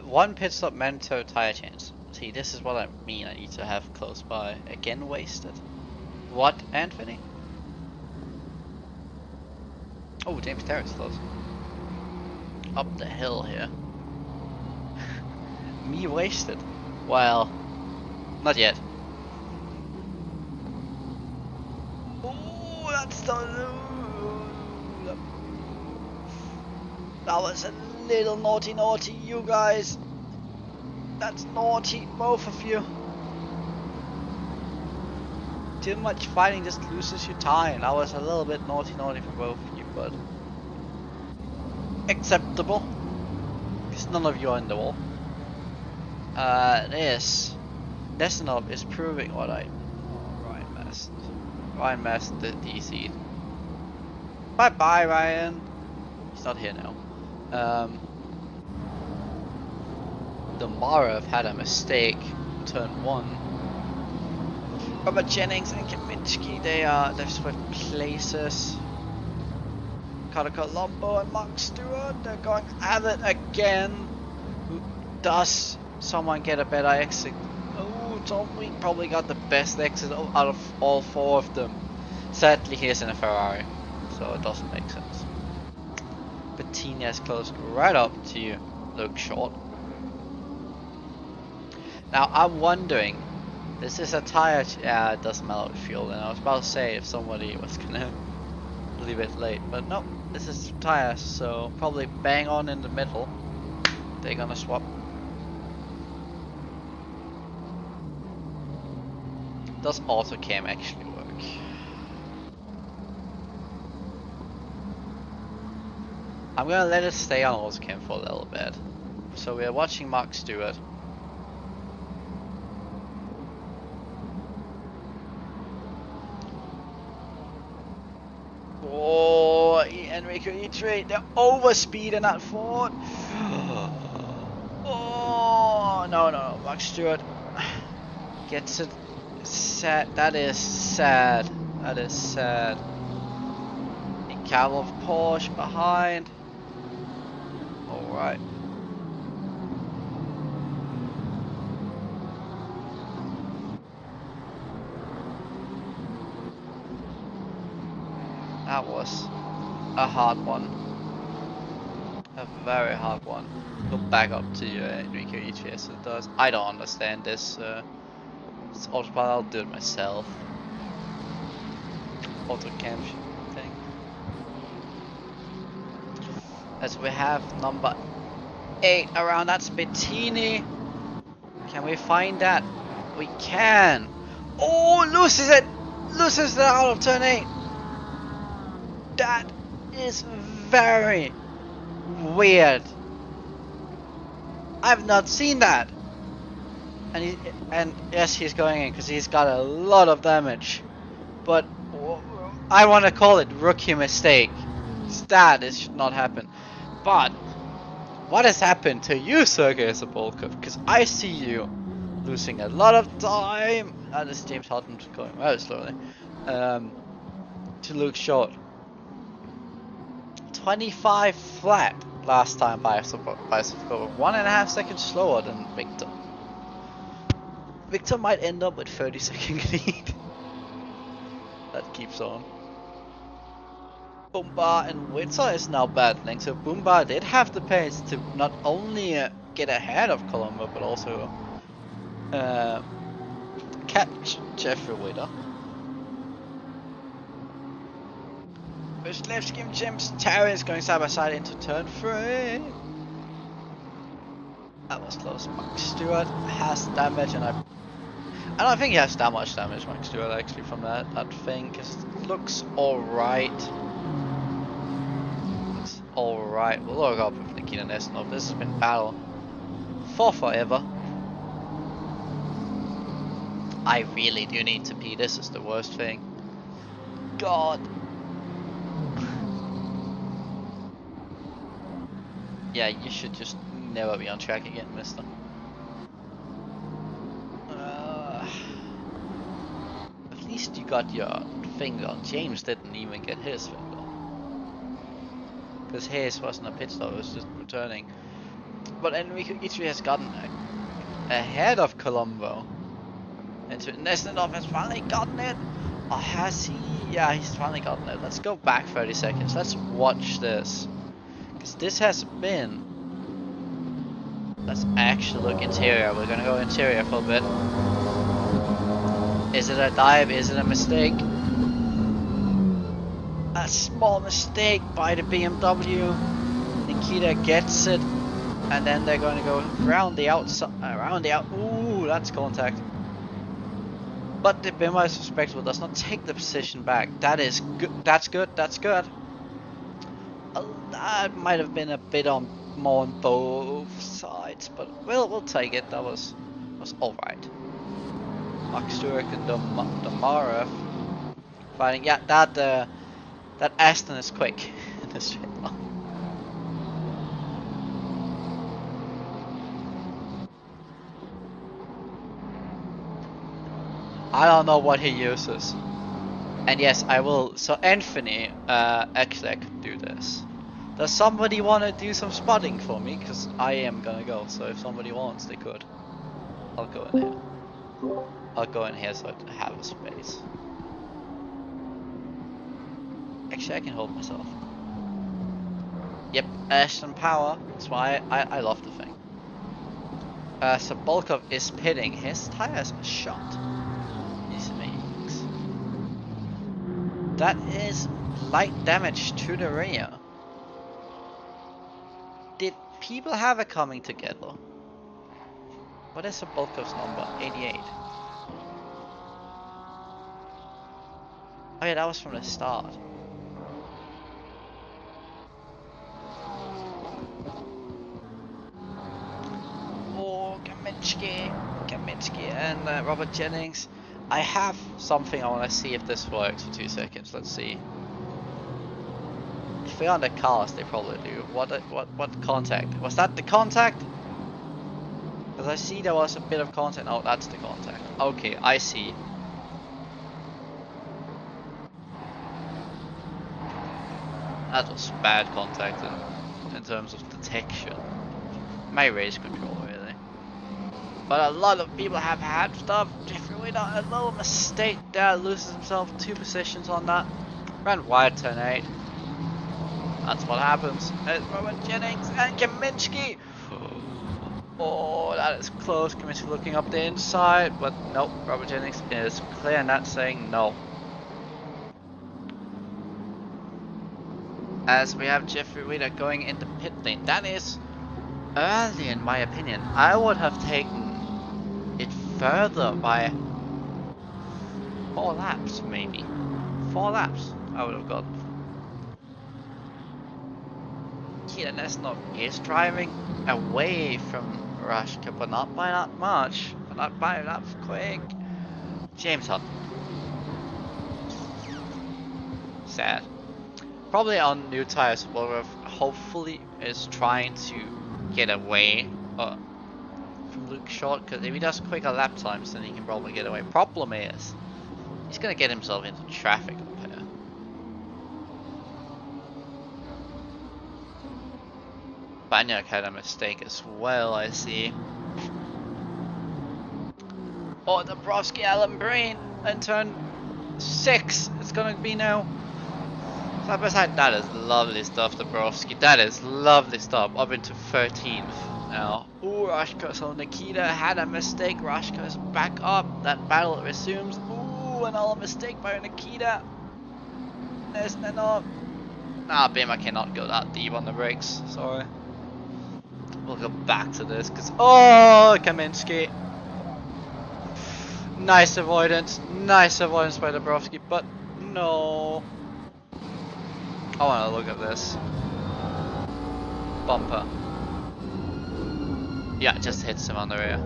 S1: one pit stop mandatory tire change. See, this is what I mean. I need to have close by. Again wasted. What, Anthony? Oh, James Terry's close. Up the hill here. Me wasted. Well, not yet. Oh, that's the... that was a little naughty, you guys. That's naughty, both of you. Too much fighting just loses you time. That was a little bit naughty for both of you, but acceptable. Because none of you are in the wall. This Nestonov is proving what I... Ryan Masson did DC. Bye bye, Ryan. He's not here now. Domarev had a mistake turn 1. Robert Jennings and Kaminsky, they've swapped places. Ricardo Colombo and Mark Stewart, they're going at it again. Who Does someone get a better exit? Oh, Tom, we probably got the best exit out of all 4 of them. Sadly, he's in a Ferrari, so it doesn't make sense. Bettini has closed right up to Luke Short. Now, I'm wondering, this is a tire, yeah, it doesn't matter with fuel, and I was about to say if somebody was gonna leave it late, but no, this is tires, so probably bang on in the middle. They're gonna swap. Does auto cam actually work? I'm gonna let it stay on auto cam for a little bit. So we are watching Mark Stewart. Oh, Enrico E3, they're overspeeding that Ford. Oh, no, Mark Stewart gets it. Sad. That is sad. That is sad. A couple of Porsche behind. Alright. That was a hard one. A very hard one. Go back up to Enrico E3 it does. I don't understand this. It's autopilot, I'll do it myself. Auto cam thing. As we have number 8 around, that's Bettini. Can we find that? We can. Oh, loses it! Loses it out of turn 8. That is very weird. I've not seen that. And yes, he's going in because he's got a lot of damage. But I want to call it rookie mistake. That should not happen. But what has happened to you, Sergei Zabolkov? Because I see you losing a lot of time. This James Hutton's going very slowly. To Luke Short. 25 flat last time by Zabolkov. 1.5 seconds slower than Victor. Victor might end up with 30-second lead. That keeps on. Boomba and Winter is now battling, so Boomba did have the pace to not only get ahead of Colombo, but also catch Jeffrey Witter. Left skim James Terry is going side by side into turn 3. That was close. Mark Stewart has damage, and I don't think he has that much damage, Mark Stewart, actually, from that thing, because it looks alright. Looks alright. We'll look up with Nikita Nesnov. This has been battle for forever. I really do need to pee. This is the worst thing. God. Yeah, you should just never be on track again, mister. At least you got your finger on. James didn't even get his finger. Because his wasn't a pit stop, it was just returning. But Enrico Itri has gotten ahead of Colombo. And Nesnov has finally gotten it. Or has he? Yeah, he's finally gotten it. Let's go back 30 seconds. Let's watch this. Because this has been... Let's actually look interior. We're gonna go interior for a bit. Is it a dive? Is it a mistake? A small mistake by the BMW. Nikita gets it. And then they're going to go around the outside. Ooh, that's contact. But the Bimba is respectable. Does not take the position back. That is good. That's good. That's good. That might have been a bit more on both sides, but we'll take it. That was all right. Mark Stewart and Damarev fighting. Yeah, that Aston is quick in the straight line. I don't know what he uses. And yes, I will. So Anthony, actually I could do this. Does somebody want to do some spotting for me? Because I am gonna go, so if somebody wants, they could. I'll go in here. I'll go in here so I have a space. Actually, I can hold myself. Yep, Ashton Power. That's why I love the thing. So Volkov is pitting. His tires are shot. These makes. That is light damage to the rear. Did people have it coming together? What is Volkov's number? 88. Oh yeah, that was from the start. Oh, Kaminsky and Robert Jennings. I have something I want to see if this works for 2 seconds. Let's see. If they're on the cars, they probably do. What contact? Was that the contact? Because I see there was a bit of contact. Oh, that's the contact. Okay, I see. That was bad contact in terms of detection. My race control, really. But a lot of people have had stuff. Jeffrey Witter, a little mistake there, loses himself 2 positions on that. Ran wide turn 8. That's what happens. It's Robert Jennings and Kaminsky. Oh, that is close. Kaminsky looking up the inside, but nope. Robert Jennings is clear and that's saying no. As we have Jeffrey Witter going into pit lane. That is early in my opinion. I would have taken it further by 4 laps maybe. 4 laps I would have got. Keita Nesnov is driving away from Rashka, but not by that much. But not by that quick. James Hunt. Sad. Probably on new tires, Wolworth hopefully is trying to get away from Luke Short, because if he does quicker lap times then he can probably get away. Problem is, he's going to get himself into traffic up here. Banyak had a mistake as well, I see. Oh, Dabrowski, Alan Brain, and turn 6, it's going to be now. Side by side, that is lovely stuff, Dabrowski. That is lovely stuff. Up into 13th now. Ooh, Rashka, so Nikita had a mistake. Rashka is back up. That battle resumes. Ooh, another mistake by Nikita. Nesnenov. Nah, Bima cannot go that deep on the brakes. Sorry. We'll go back to this because. Oh, Kaminsky. Nice avoidance. Nice avoidance by Dabrowski, but no. I want to look at this. Bumper. Yeah, just hits him on the rear.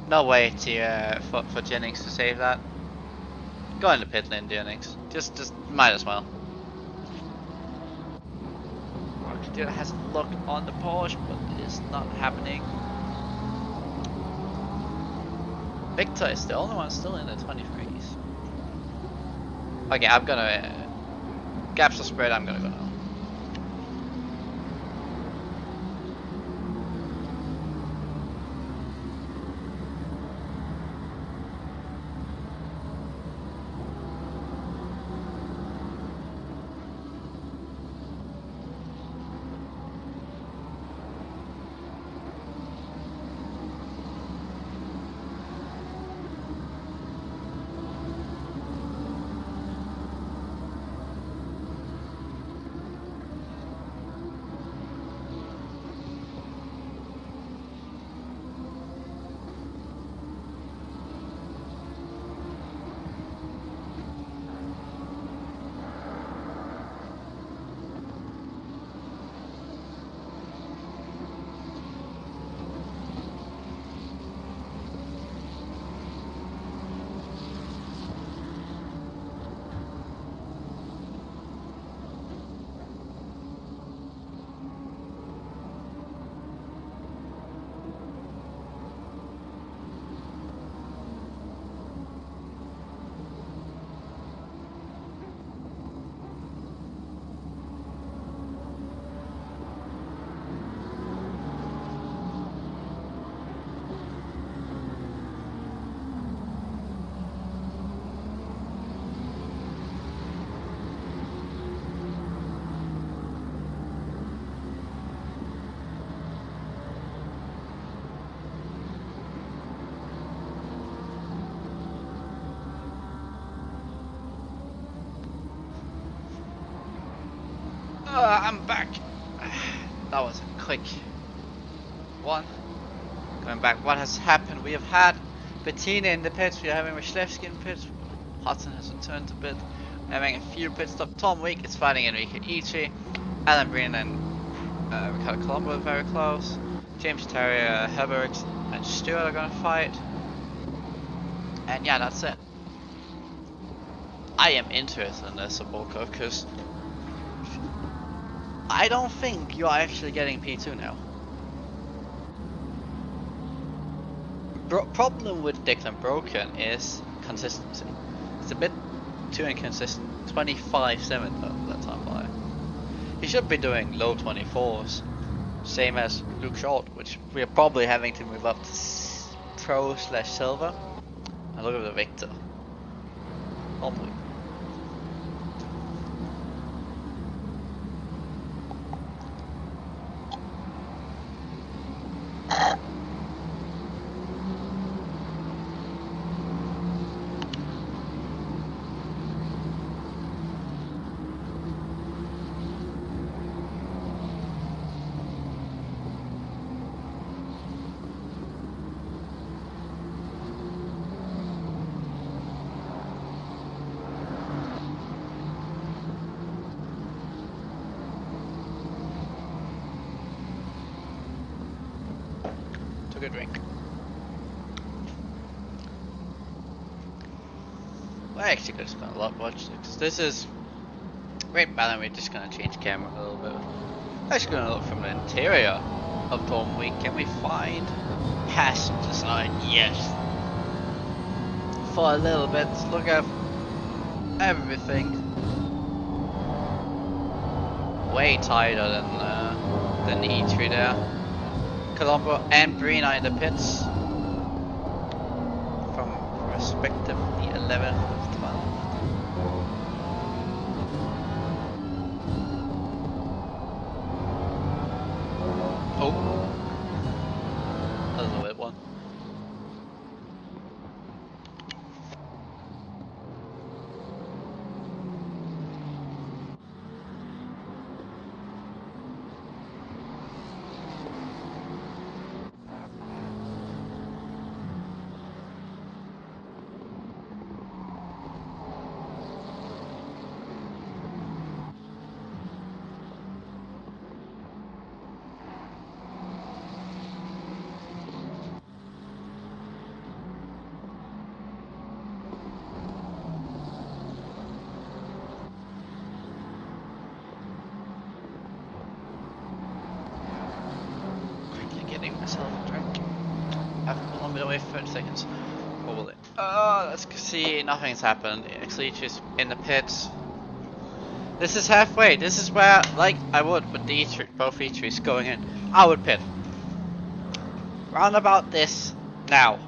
S1: No way to for Jennings to save that. Go into pit lane, Jennings. Just might as well. Dude has a look on the Porsche, but it is not happening. Victor is the only one still in the 23s. Okay, I'm gonna gaps are spread. I'm gonna go now. I'm back. That was a quick one. Going back, what has happened? We have had Bettina in the pits, we are having Ryslewski in pits, Hudson has returned a bit, we're having a few pit stop. Tom Week is fighting Enrique Ichi, Alan Breen and Ricardo Colombo are very close, James Terrier, Herbert and Stewart are gonna fight, and yeah, that's it. I am interested in this Sabulka because I don't think you are actually getting P2 now. Problem with Declan Broken is consistency. It's a bit too inconsistent. 25-7 though, that time by. He should be doing low 24s, same as Luke Short, which we are probably having to move up to Pro/Silver. And look at the Victor. Oh boy. Took a drink. Well, I actually could have spent a lot watching this. This is great balance. We're just gonna change camera a little bit. Actually gonna look from the interior of Tom Week. Can we find passenger side? Yes. For a little bit, look at everything. Way tighter than the E3 there. Colombo and Breen are in the pits from respectively 11th and 12th. Oh, that was a weird one. Myself a drink. I've only been away for 30 seconds. Probably. Let's see. Nothing's happened. Actually, just in the pits. This is halfway. This is where, like I would with the E3, both E3s going in, I would pit. Round about this now.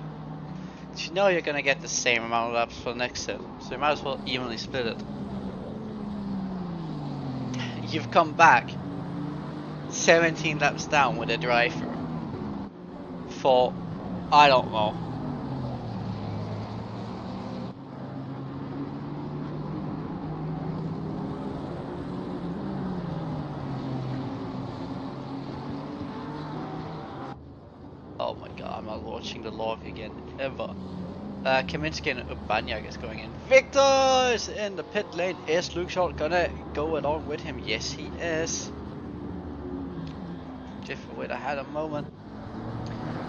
S1: You know you're gonna get the same amount of laps for the next set, so you might as well evenly split it. You've come back 17 laps down with a driver. For, I don't know. Oh my god, I'm not watching the log again, ever. Kaminsky and Urbaniak is going in. Victor is in the pit lane. Is Luke Short gonna go along with him? Yes, he is. Just wait, I had a moment.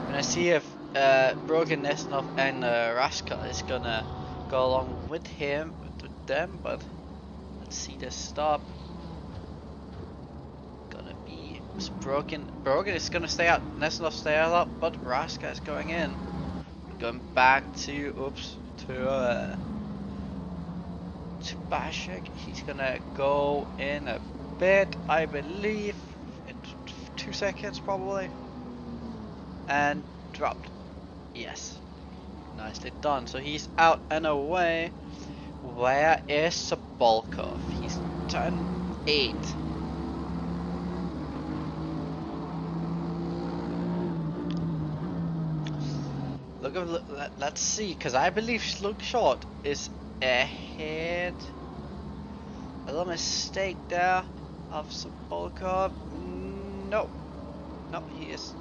S1: And I see if Brogan, Nesnov and Raska is gonna go along with him, with them, but let's see this stop. Gonna be Brogan is gonna stay out, Nesnov stay out, but Raska is going in. Going back to, to Bashik. He's gonna go in a bit, I believe, in 2 seconds probably. And dropped. Yes. Nicely done. So he's out and away. Where is Sabolkov? He's turn 8. Let's see, because I believe Luke Short is ahead. A little mistake there. of Sobolkov. No. No, he is.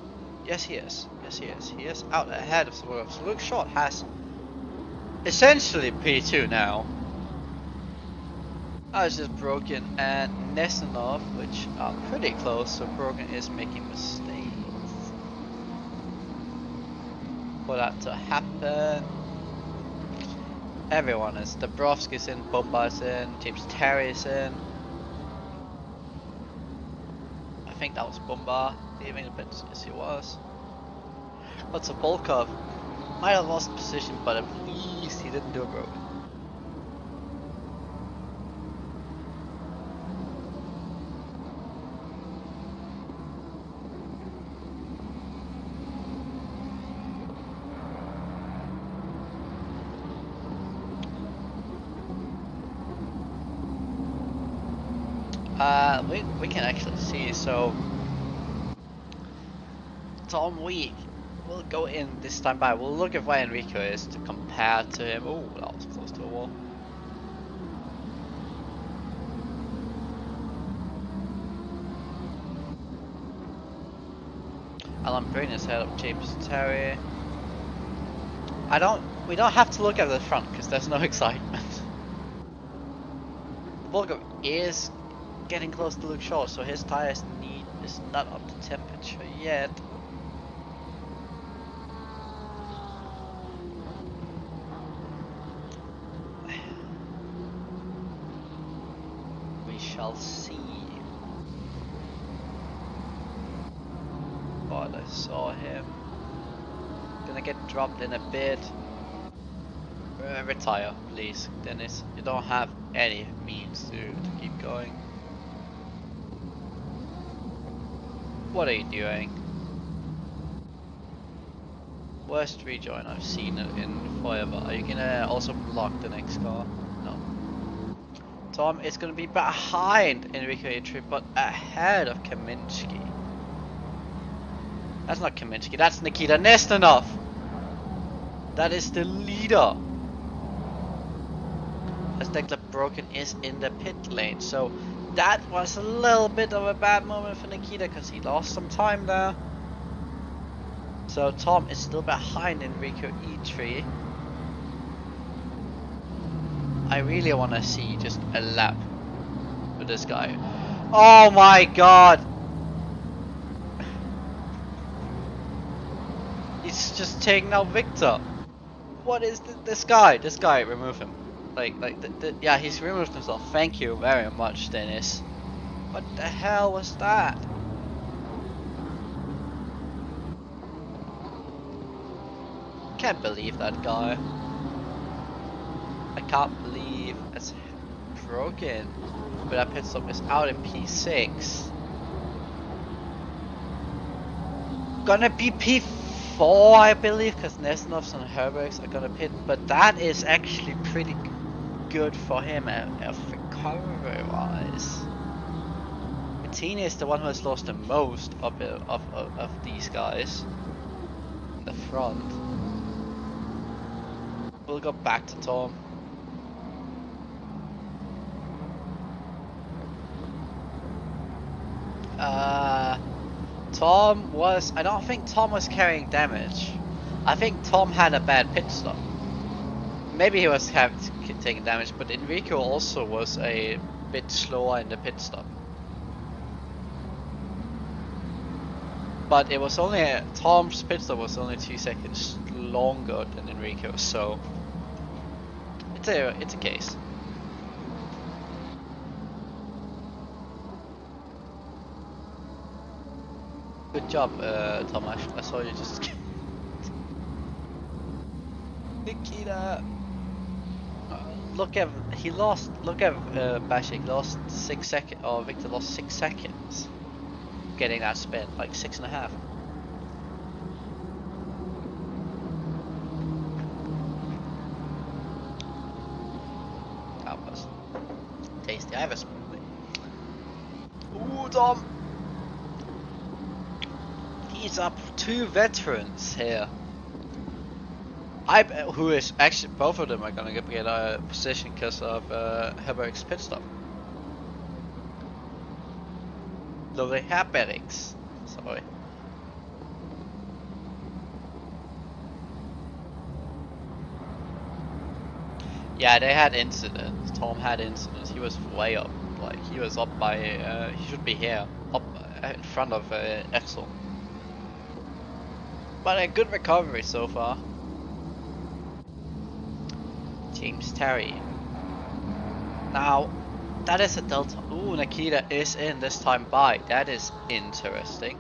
S1: Yes, he is. Yes, he is. He is out ahead of Sobolkov. So Luke Short has essentially P2 now. I was just Broken and Nestanov, which are pretty close, so Broken is making mistakes for that to happen. Everyone is. Dabrowski's in, Bomba's in, James Terry's in. I think that was Bomba leaving a bit, yes he was. But Sobolkov might have lost position, but at least he didn't do a Broken. We can actually see, so Tom Week will go in this time by. We'll look at where Enrico is to compare to him. Oh, that was close to a wall. Alan Breen is ahead of James Terry. We don't have to look at the front because there's no excitement. Volkov is getting close to Luke Shaw, so his tires is not up to temperature yet. We shall see. God, I saw him. Gonna get dropped in a bit. Retire, please, Dennis. You don't have any means to keep going. What are you doing? Worst rejoin I've seen it in forever. Are you gonna also block the next car? No. Tom is gonna be behind Enrico Atri, but ahead of Kaminsky. That's not Kaminsky, that's Nikita Nestanov. That is the leader. As Declan Broken is in the pit lane, so that was a little bit of a bad moment for Nikita because he lost some time there. So Tom is still behind Enrico E3. I really want to see just a lap with this guy. Oh my god! He's just taking out Victor. What is this guy? This guy, remove him. Yeah, he's removed himself. Thank you very much, Dennis. What the hell was that? Can't believe that guy. I can't believe it's Broken. But that pit stop is out in P6. Gonna be P4, I believe, because Nestanovs and Herbergs are gonna pit. But that is actually pretty good for him recovery wise. Martini is the one who has lost the most of these guys in the front. We'll go back to Tom. I don't think Tom was carrying damage. I think Tom had a bad pit stop. Maybe he was taking damage, but Enrico also was a bit slower in the pit stop. But it was only Tom's pit stop was only 2 seconds longer than Enrico, so it's a case. Good job, Tomasz. I saw you just. Nikita. Look at Bashik lost 6 seconds, or Victor lost 6 seconds getting that spin, like 6.5. That was tasty. I have a smoothie. Ooh, Tom! He's up 2 veterans here. Who is actually, both of them are gonna get a position because of Herberg's pit stop. Lovely Haberix. Sorry. Yeah, they had incidents. Tom had incidents. He was way up. Like, he was up by, he should be here. Up in front of Axel. But a good recovery so far. James Terry. Now, that is a delta. Ooh, Nikita is in this time by. That is interesting.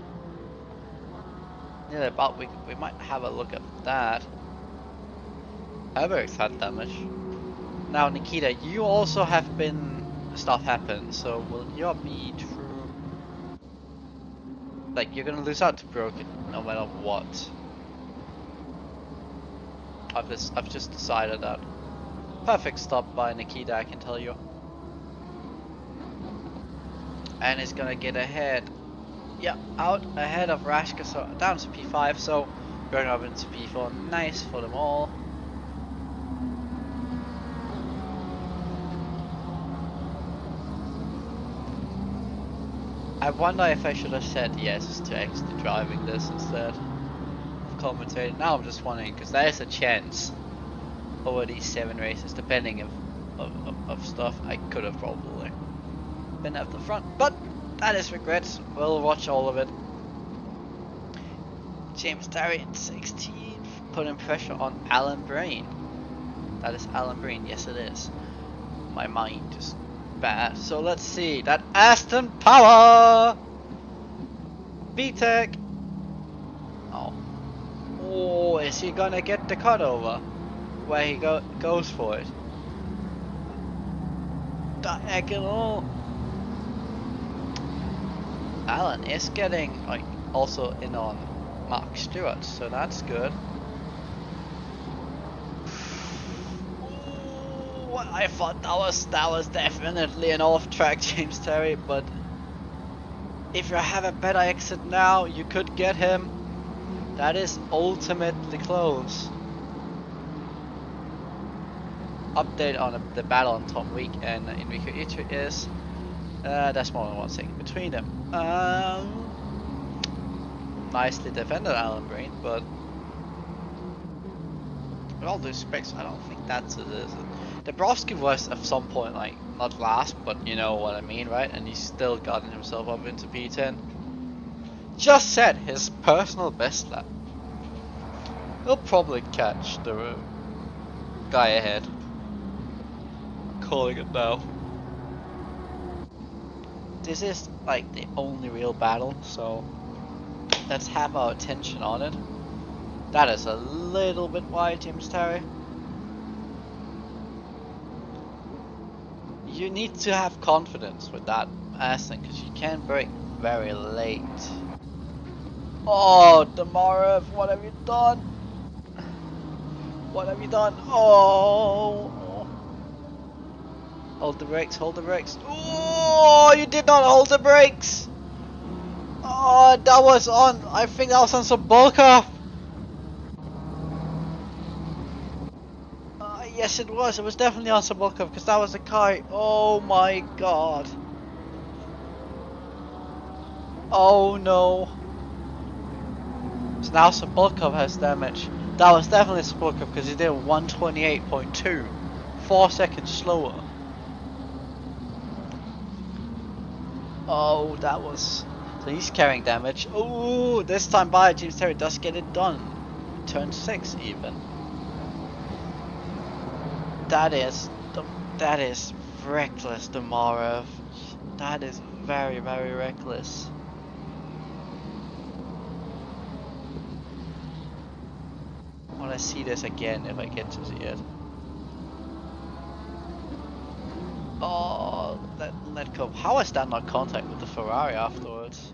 S1: Yeah, but we might have a look at that. Haberix had damage. Now, Nikita, you also have been... Stuff happens, so will your be true? Like, you're gonna lose out to Broken no matter what. I've just decided that. Perfect stop by Nikita, I can tell you. And he's gonna get ahead. Yeah, out ahead of Rashka, so down to P5, so going up into P4. Nice for them all. I wonder if I should have said yes to actually driving this instead of commentating. Now I'm just wondering, because there is a chance over these 7 races, depending of stuff, I could have probably been at the front. But that is regrets. We'll watch all of it. James Terry in 16th, putting pressure on Alan Brain. That is Alan Brain, yes it is. My mind just bad. So let's see that Aston Power VTEC. Oh, is he gonna get the cutover where he goes for it? Diagonal. Alan is getting like also in on Mark Stewart, so that's good. I thought that was definitely an off-track James Terry, but if you have a better exit now, you could get him. That is ultimately close. Update on the battle on Tom Week and Enrico Itri is there's more than 1 second between them. Nicely defended Alan Brain, but with all due respect, I don't think that's it, is it? Dabrowski was at some point like not last, but you know what I mean, right? And he's still gotten himself up into P10. Just set his personal best lap. He'll probably catch the guy ahead. I'm calling it now. This is like the only real battle, so let's have our attention on it. That is a little bit wide, James Terry. You need to have confidence with that Aston, because you can brake very late. Oh, Damarev, what have you done? What have you done? Oh! Hold the brakes, hold the brakes. Oh, you did not hold the brakes! Oh, that was on, I think that was on Sobolkov. Yes, it was definitely on Sobolkov, because that was a kite. Oh my god. Oh no. So now Sobolkov has damage. That was definitely Sobolkov, because he did 128.2. 4 seconds slower. Oh, that was... So he's carrying damage. Oh, this time by James Terry does get it done. Turn 6 even. That is reckless, Damarev. That is very, very reckless. I want to see this again if I get to see it. Oh, let go. How is that not contact with the Ferrari afterwards?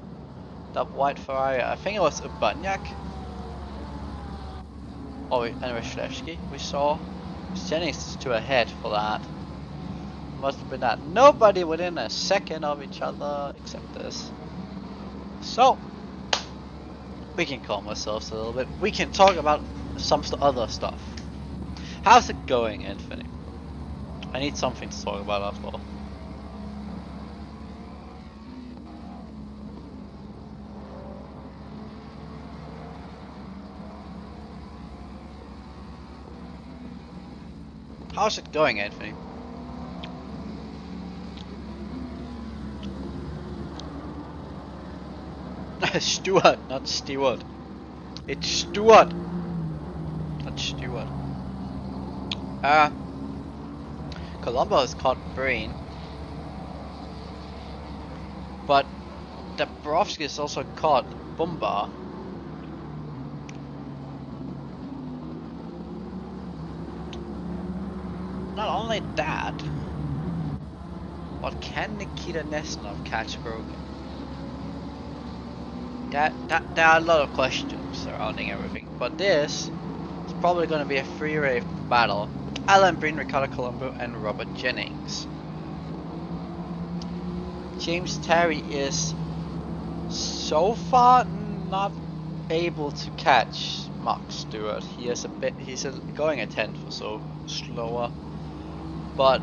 S1: That white Ferrari, I think it was a Banyak. Oh, and Ryszlewski we saw. Jennings is 2 ahead for that. Must have been that. Nobody within a second of each other except this. So, we can calm ourselves a little bit. We can talk about some other stuff. How's it going, Anthony? I need something to talk about after all. How's it going, Anthony? Stuart, not Stewart. It's Stuart, not Stewart. Colombo has caught Brain, but Dabrowski has also caught Bumba. Not only that, but can Nikita Nesnov catch Brogan? There are a lot of questions surrounding everything, but this is probably going to be a three-way battle. Alan Breen, Ricardo Colombo, and Robert Jennings. James Terry is so far not able to catch Mark Stewart. He's going a tenth or so slower, but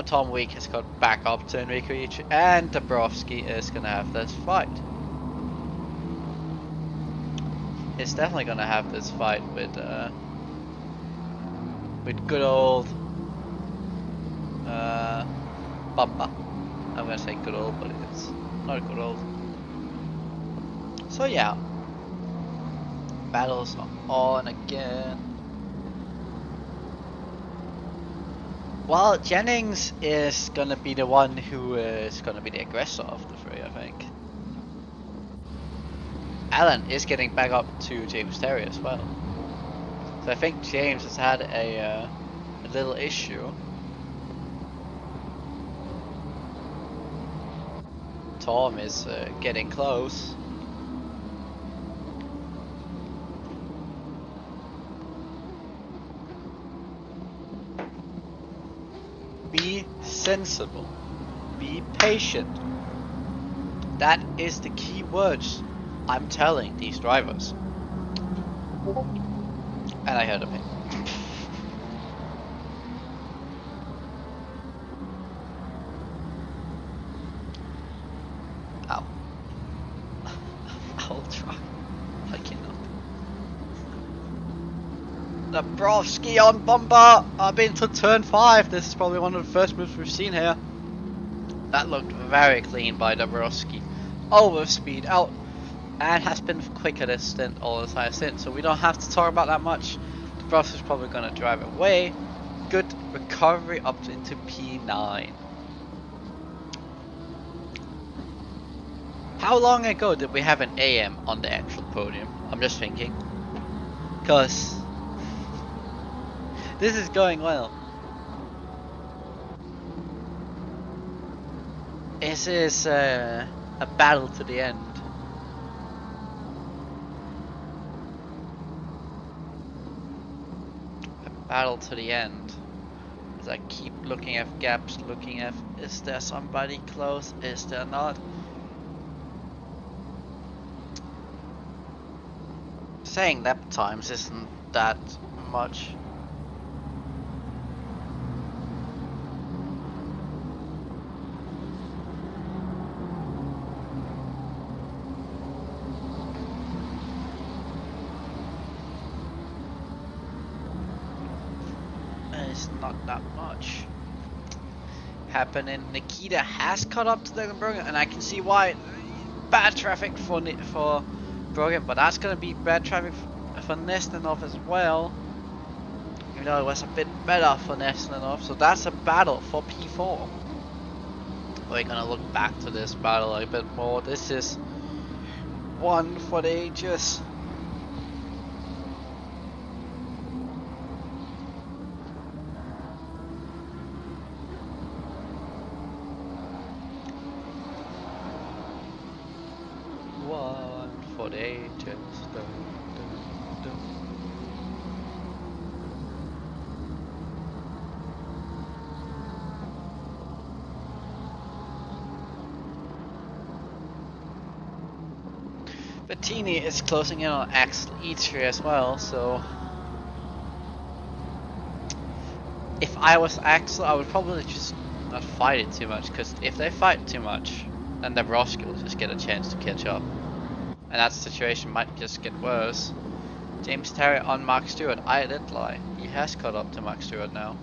S1: Tom Week has got back up to Enrico Ichi, and Dabrowski is gonna have this fight. It's definitely gonna have this fight with good old Bumba. I'm gonna say good old, but it's not good old. So yeah, battles are on again. Well, Jennings is gonna be the one who is gonna be the aggressor of the three, I think. Alan is getting back up to James Terry as well. So I think James has had a little issue. Tom is getting close. Be sensible. Be patient. That is the key words I'm telling these drivers. And I heard of him. Ow. I'll try. I cannot. Dabrowski on Bumba! I've been to turn 5. This is probably one of the first moves we've seen here. That looked very clean by Dabrowski. Over speed out. And has been quicker this stint all the time since, so we don't have to talk about that much. Dabrowski's probably going to drive away. Good recovery up into P9. How long ago did we have an AM on the actual podium? I'm just thinking. Because this is going well. This is a battle to the end. Battle to the end. As I keep looking at gaps, looking at is there somebody close, is there not? Saying lap times isn't that much. It's not that much happening. Nikita has caught up to the Brogan, and I can see why. Bad traffic for Brogan, but that's gonna be bad traffic for Nestanov as well. Even though it was a bit better for Nestanov, so that's a battle for P4. We're gonna look back to this battle a bit more. This is one for the ages. Bettini is closing in on Axel Eatery as well, so if I was Axel, I would probably just not fight it too much, because if they fight too much, then Dabrowski will just get a chance to catch up, and that situation might just get worse. James Terry on Mark Stewart. I did lie. He has caught up to Mark Stewart now.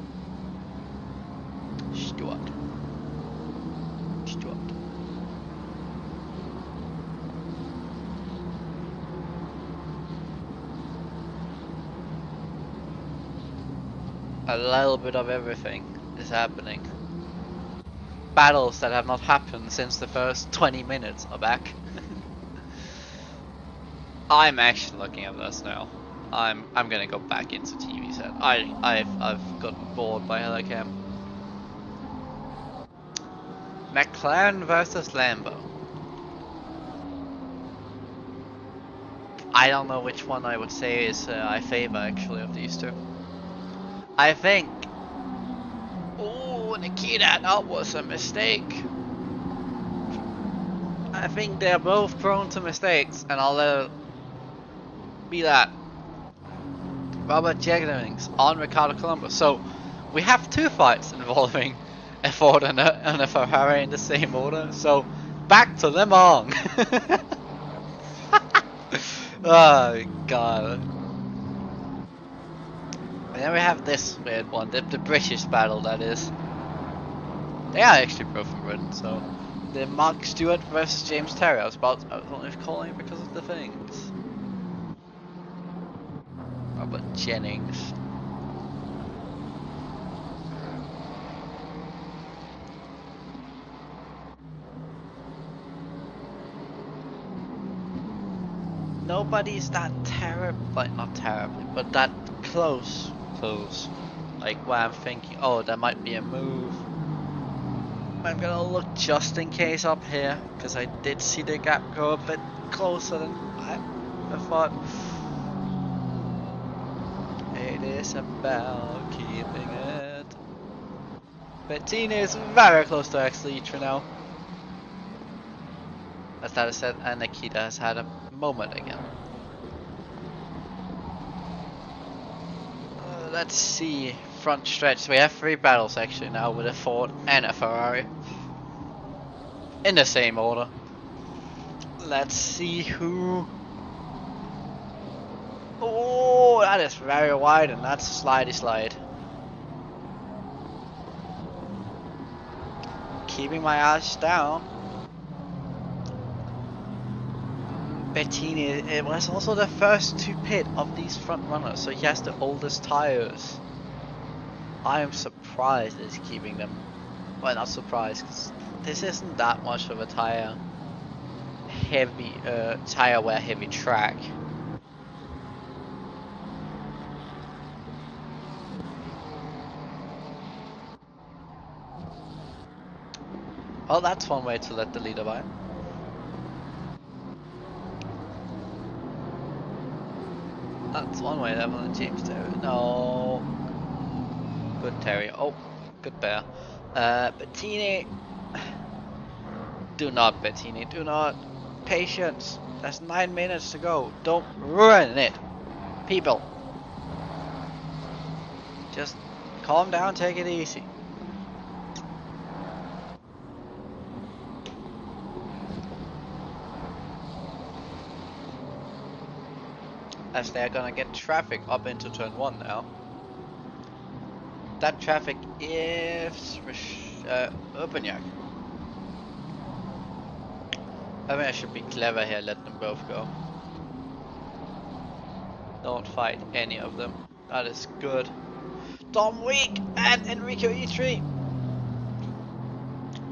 S1: Stewart. A little bit of everything is happening. Battles that have not happened since the first 20 minutes are back. I'm actually looking at this now. I'm gonna go back into TV set. I've gotten bored by Helicam. McLaren versus Lambo. I don't know which one I would say is I favor actually of these two. I think. Oh, Nikita, that was a mistake. I think they're both prone to mistakes, and I'll let it be that. Robert Jennings on Ricardo Colombo. So we have two fights involving a Ford and a Ferrari in the same order. So back to Le Mans. Oh god. And then we have this weird one, the British battle that is. They are actually both from Britain, so the Mark Stewart versus James Terry. I was only calling because of the things. Robert Jennings. Nobody's that not terribly, but that close. Like where I'm thinking, oh, there might be a move. I'm gonna look just in case up here, because I did see the gap go a bit closer than I thought. It is about keeping it. Bettini is very close to X-Leech now. As that is said, and Nikita has had a moment again. Let's see, front stretch. We have 3 battles actually now with a Ford and a Ferrari. In the same order. Let's see who... Oh, that is very wide, and that's a slidey slide. Keeping my eyes down. Bettini, it was also the first to pit of these front runners, so he has the oldest tires. I am surprised he's keeping them. Well, not surprised, because this isn't that much of a tire wear heavy track. Well, that's one way to let the leader by. That's one way to let James Terry. No. Good Terry. Oh, good bear. Bettini. Do not, Bettini. Do not. Patience. There's 9 minutes to go. Don't ruin it. People. Just calm down, take it easy. As they're gonna get traffic up into turn 1 now. That traffic is Urbanyak. I mean, I should be clever here, let them both go. Don't fight any of them. That is good. Dom Week and Enrico E3.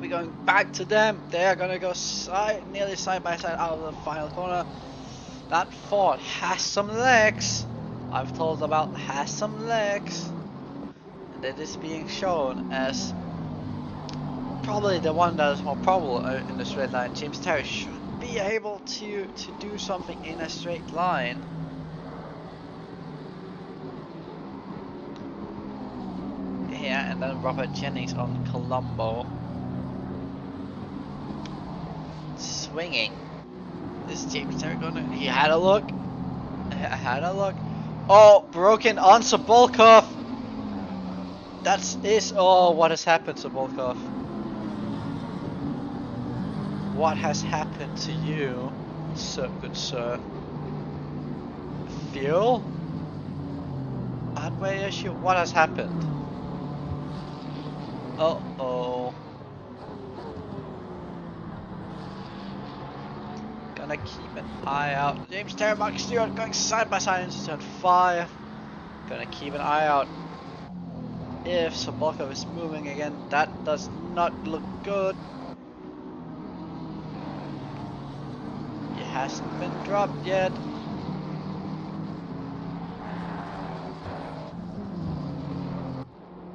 S1: We're going back to them. They are gonna go nearly side by side out of the final corner. That Ford has some legs. I've told about has some legs. And it is being shown as probably the one that is more probable in the straight line. James Terry should be able to do something in a straight line. Yeah, and then Robert Jennings on Colombo. Swinging. Is James Terry gonna... He had a look. Oh, broken on Sobolkov. Oh, what has happened, Sobolkov? What has happened to you, sir, good sir? fuel? Hardware issue? What has happened? Uh-oh. Gonna keep an eye out. James Terry, Mark Stewart going side by side into turn 5. Gonna keep an eye out. If Sobolkov is moving again, that does not look good. It hasn't been dropped yet.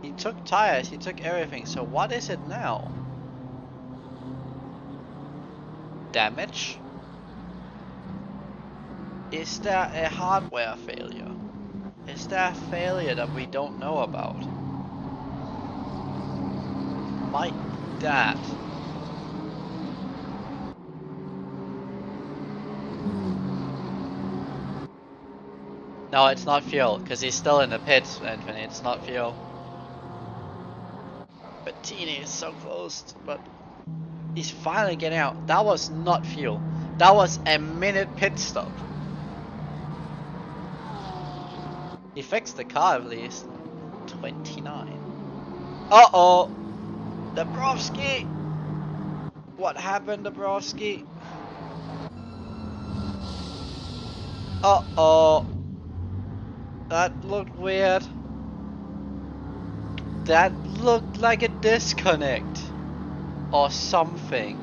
S1: He took tires, he took everything, so what is it now? Damage? Is there a hardware failure? Is there a failure that we don't know about? Might be that. No, it's not fuel, because he's still in the pits, Anthony. It's not fuel. Bettini is so close, but he's finally getting out. That was not fuel. That was a minute pit stop. He fixed the car at least. 29. Uh-oh! Dabrowski! What happened, Dabrowski? Uh-oh! That looked weird. That looked like a disconnect. Or something.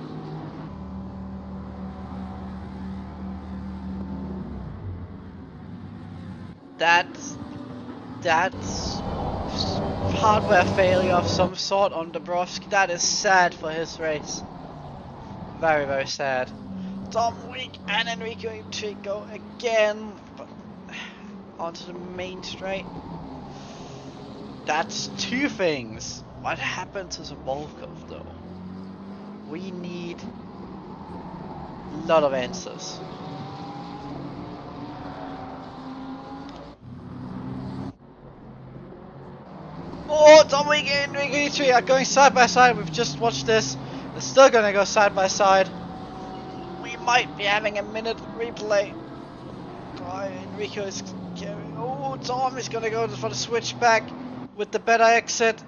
S1: That's hardware failure of some sort on Dabrowski. That is sad for his race. Very, very sad. Tom Week and Enrico Intrigo again, but onto the main straight. That's two things. What happened to Sobolkov though? We need a lot of answers. Oh, Tom Week and Enrico Intrigo are going side by side. We've just watched this. They're still gonna go side by side. We might be having a minute replay. Oh, Enrico is carrying. Oh, Tom is gonna go for the switchback with the better exit.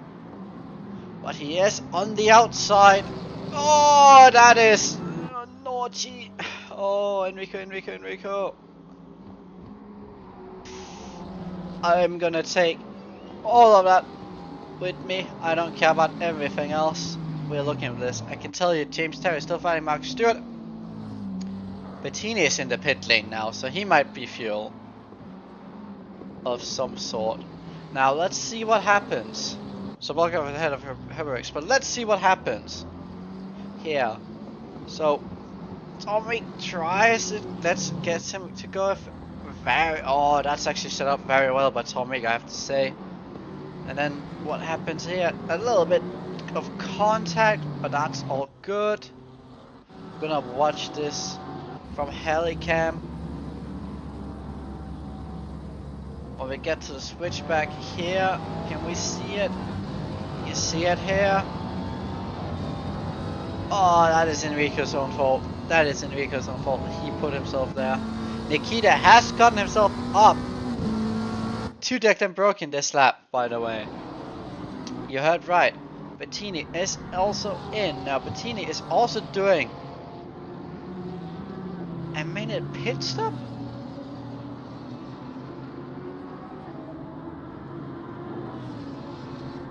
S1: But he is on the outside. Oh, that is naughty. Oh, Enrico. I'm gonna take all of that with me. I don't care about everything else. We're looking at this. I can tell you James Terry is still fighting Mark Stewart. Bettini is in the pit lane now, so he might be fuel of some sort. Now let's see what happens. So Sobolkov ahead of Herberix, but let's see what happens here. So Tommy tries it. Let's get him to go very. Oh, that's actually set up very well by Tommy, I have to say. And then what happens here? A little bit of contact, but that's all good. I'm gonna watch this from Helicam. When we get to the switchback here, can we see it? You see it here? Oh, that is Enrico's own fault. That is Enrico's own fault. He put himself there. Nikita has gotten himself up to Declan Broken this lap, by the way. You heard right. Bettini is also in. Now Bettini is also doing a minute pit stop?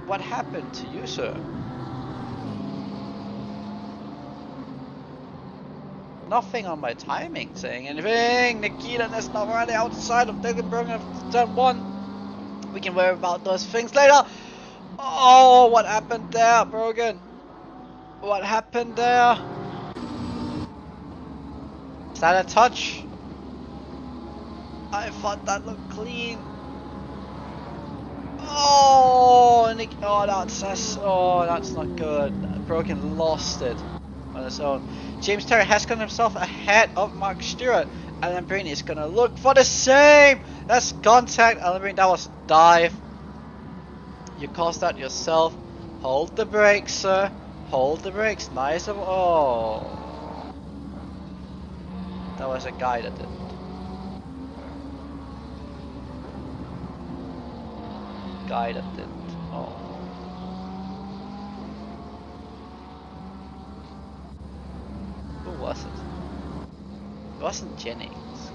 S1: What happened to you, sir? Nothing on my timing saying anything. Nikita is now already outside of Declan Broken of turn 1. We can worry about those things later. Oh, what happened there, Brogan? What happened there? Is that a touch? I thought that looked clean. Oh, Nick! Oh, that's not good. Brogan lost it on his own. James Terry has got himself ahead of Mark Stewart. Alan Breen is gonna look for the same. That's contact. Alan Breen, that was a dive. You caused that yourself. Hold the brakes, sir. Hold the brakes. Nice of. Oh, that was a guy that didn't. guy that did. Oh. Who was it? It wasn't Jennings.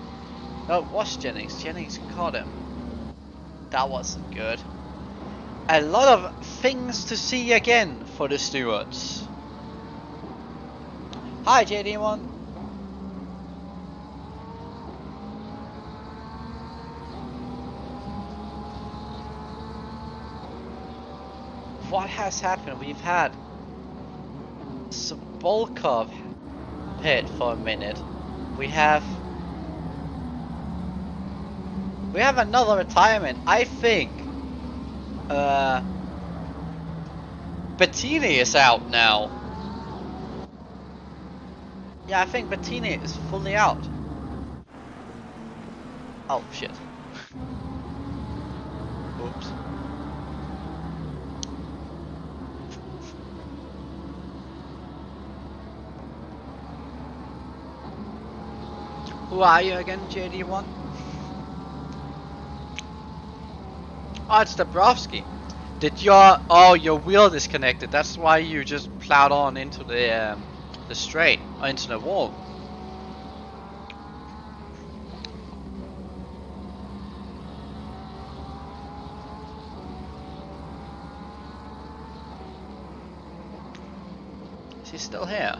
S1: No, it was Jennings. Jennings caught him. That wasn't good. A lot of things to see again for the stewards. Hi JD1. What has happened? We've had Sobolkov hit for a minute. We have another retirement. I think Bettini is out now. Yeah, I think Bettini is fully out. Oh shit. Oops. Who are you again, JD1? Oh, it's Dabrowski. Did your wheel disconnected? That's why you just plowed on into the straight or into the wall. Is he still here?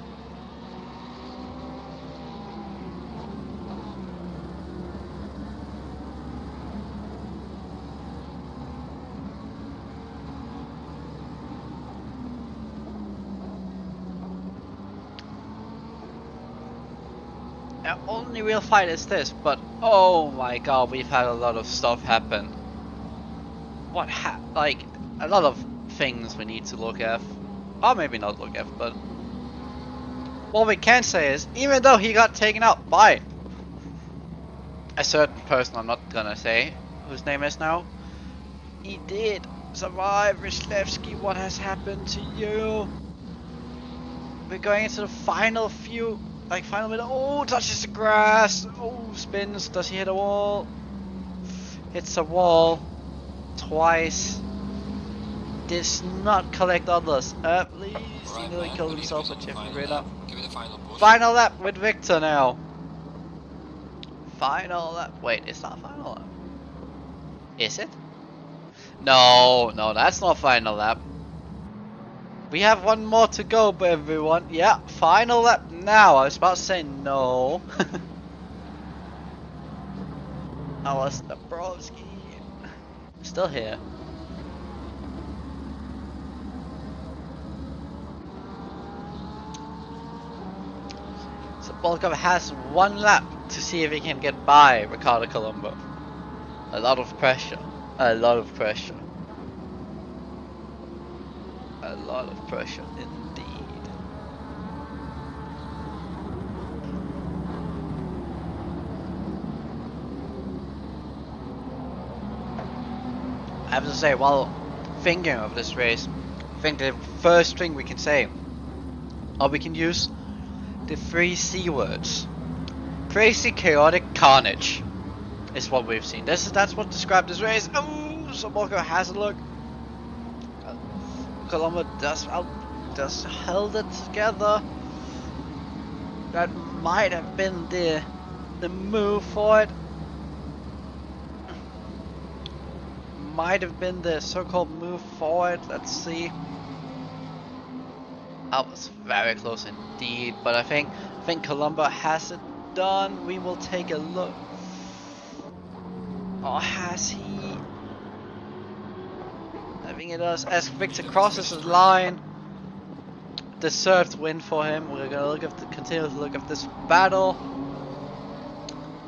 S1: Our only real fight is this, but oh my god, we've had a lot of stuff happen. Like a lot of things we need to look at, or maybe not look at, but what we can say is, even though he got taken out by a certain person, I'm not gonna say whose name is now, he did survive. Ryslevsky, what has happened to you? We're going into the final few. Like final minute. Oh, touches the grass. Oh, spins. Does he hit a wall? Hits a wall twice. Does not collect others. Please. He nearly killed himself with Jeffrey Ritter. Final lap with Victor now. Final lap. Wait, it's not final lap. Is it? No, that's not final lap. We have one more to go, everyone. Yeah, final lap now. I was about to say no. I was Dabrowski. Still here. So Bolkov has one lap to see if he can get by Ricardo Colombo. A lot of pressure. A lot of pressure. A lot of pressure indeed. I have to say, while thinking of this race, I think the first thing we can say, or we can use the 3 C words. Crazy, chaotic, carnage is what we've seen. That's what described this race. Oh, Sobolkov has a look. Colombo just held it together. That might have been the move for it. Might have been the so-called move for it. Let's see. That was very close indeed, but I think Colombo has it done. We will take a look. Or has he? I think it does. As Victor crosses the line, deserved win for him. We're gonna continue to look at this battle.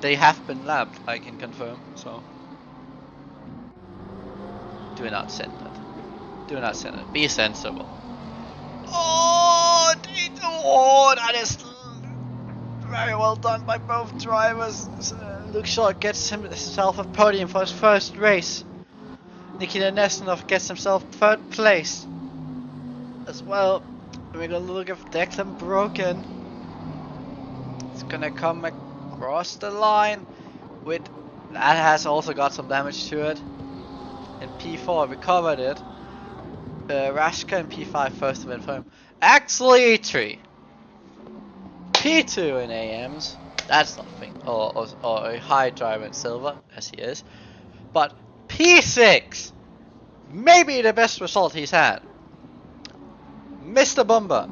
S1: They have been lapped, I can confirm. So do not send it. Do not send it. Be sensible. Oh, that is very well done by both drivers. Luke Shaw gets himself a podium for his first race. Nikita Nestanov gets himself 3rd place as well. We're gonna look at Declan Broken. It's gonna come across the line with that has also got some damage to it. in P4, we covered it. Rashka in P5, first event for him. Actually E3. P2 in AMs, that's nothing. Or a high driver in silver, as he is. But P6, maybe the best result he's had. Mr. Bumba,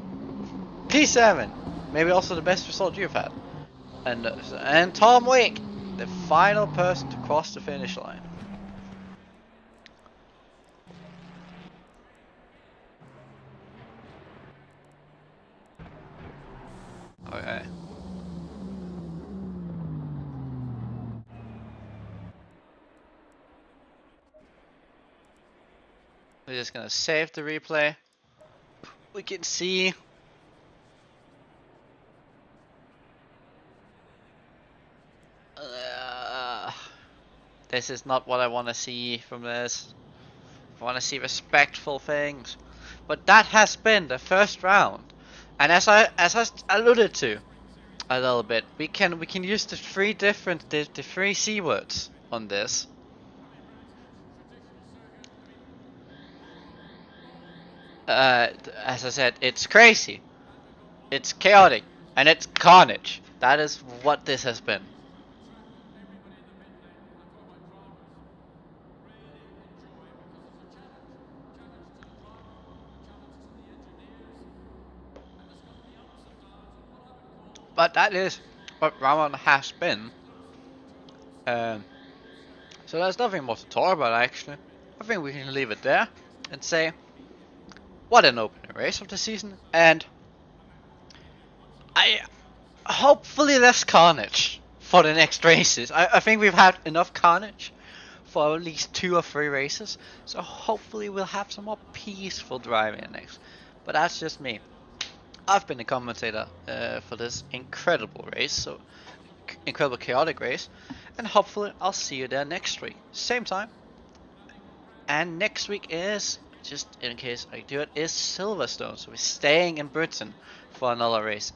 S1: P7, maybe also the best result you've had. And Tom Wick, the final person to cross the finish line. Okay. We're just gonna save the replay. We can see. This is not what I want to see from this. I want to see respectful things. But that has been the first round. And as I alluded to a little bit, we can use the three C words on this. As I said, it's crazy, it's chaotic, and it's carnage. That is what this has been. But that is what round has been. So there's nothing more to talk about actually. I think we can leave it there and say, what an opening race of the season, and hopefully less carnage for the next races. I think we've had enough carnage for at least 2 or 3 races, so hopefully we'll have some more peaceful driving next. But that's just me. I've been the commentator for this incredible race, so incredible chaotic race, and hopefully I'll see you there next week, same time. And next week is, just in case I do it, is Silverstone, so we're staying in Britain for another race.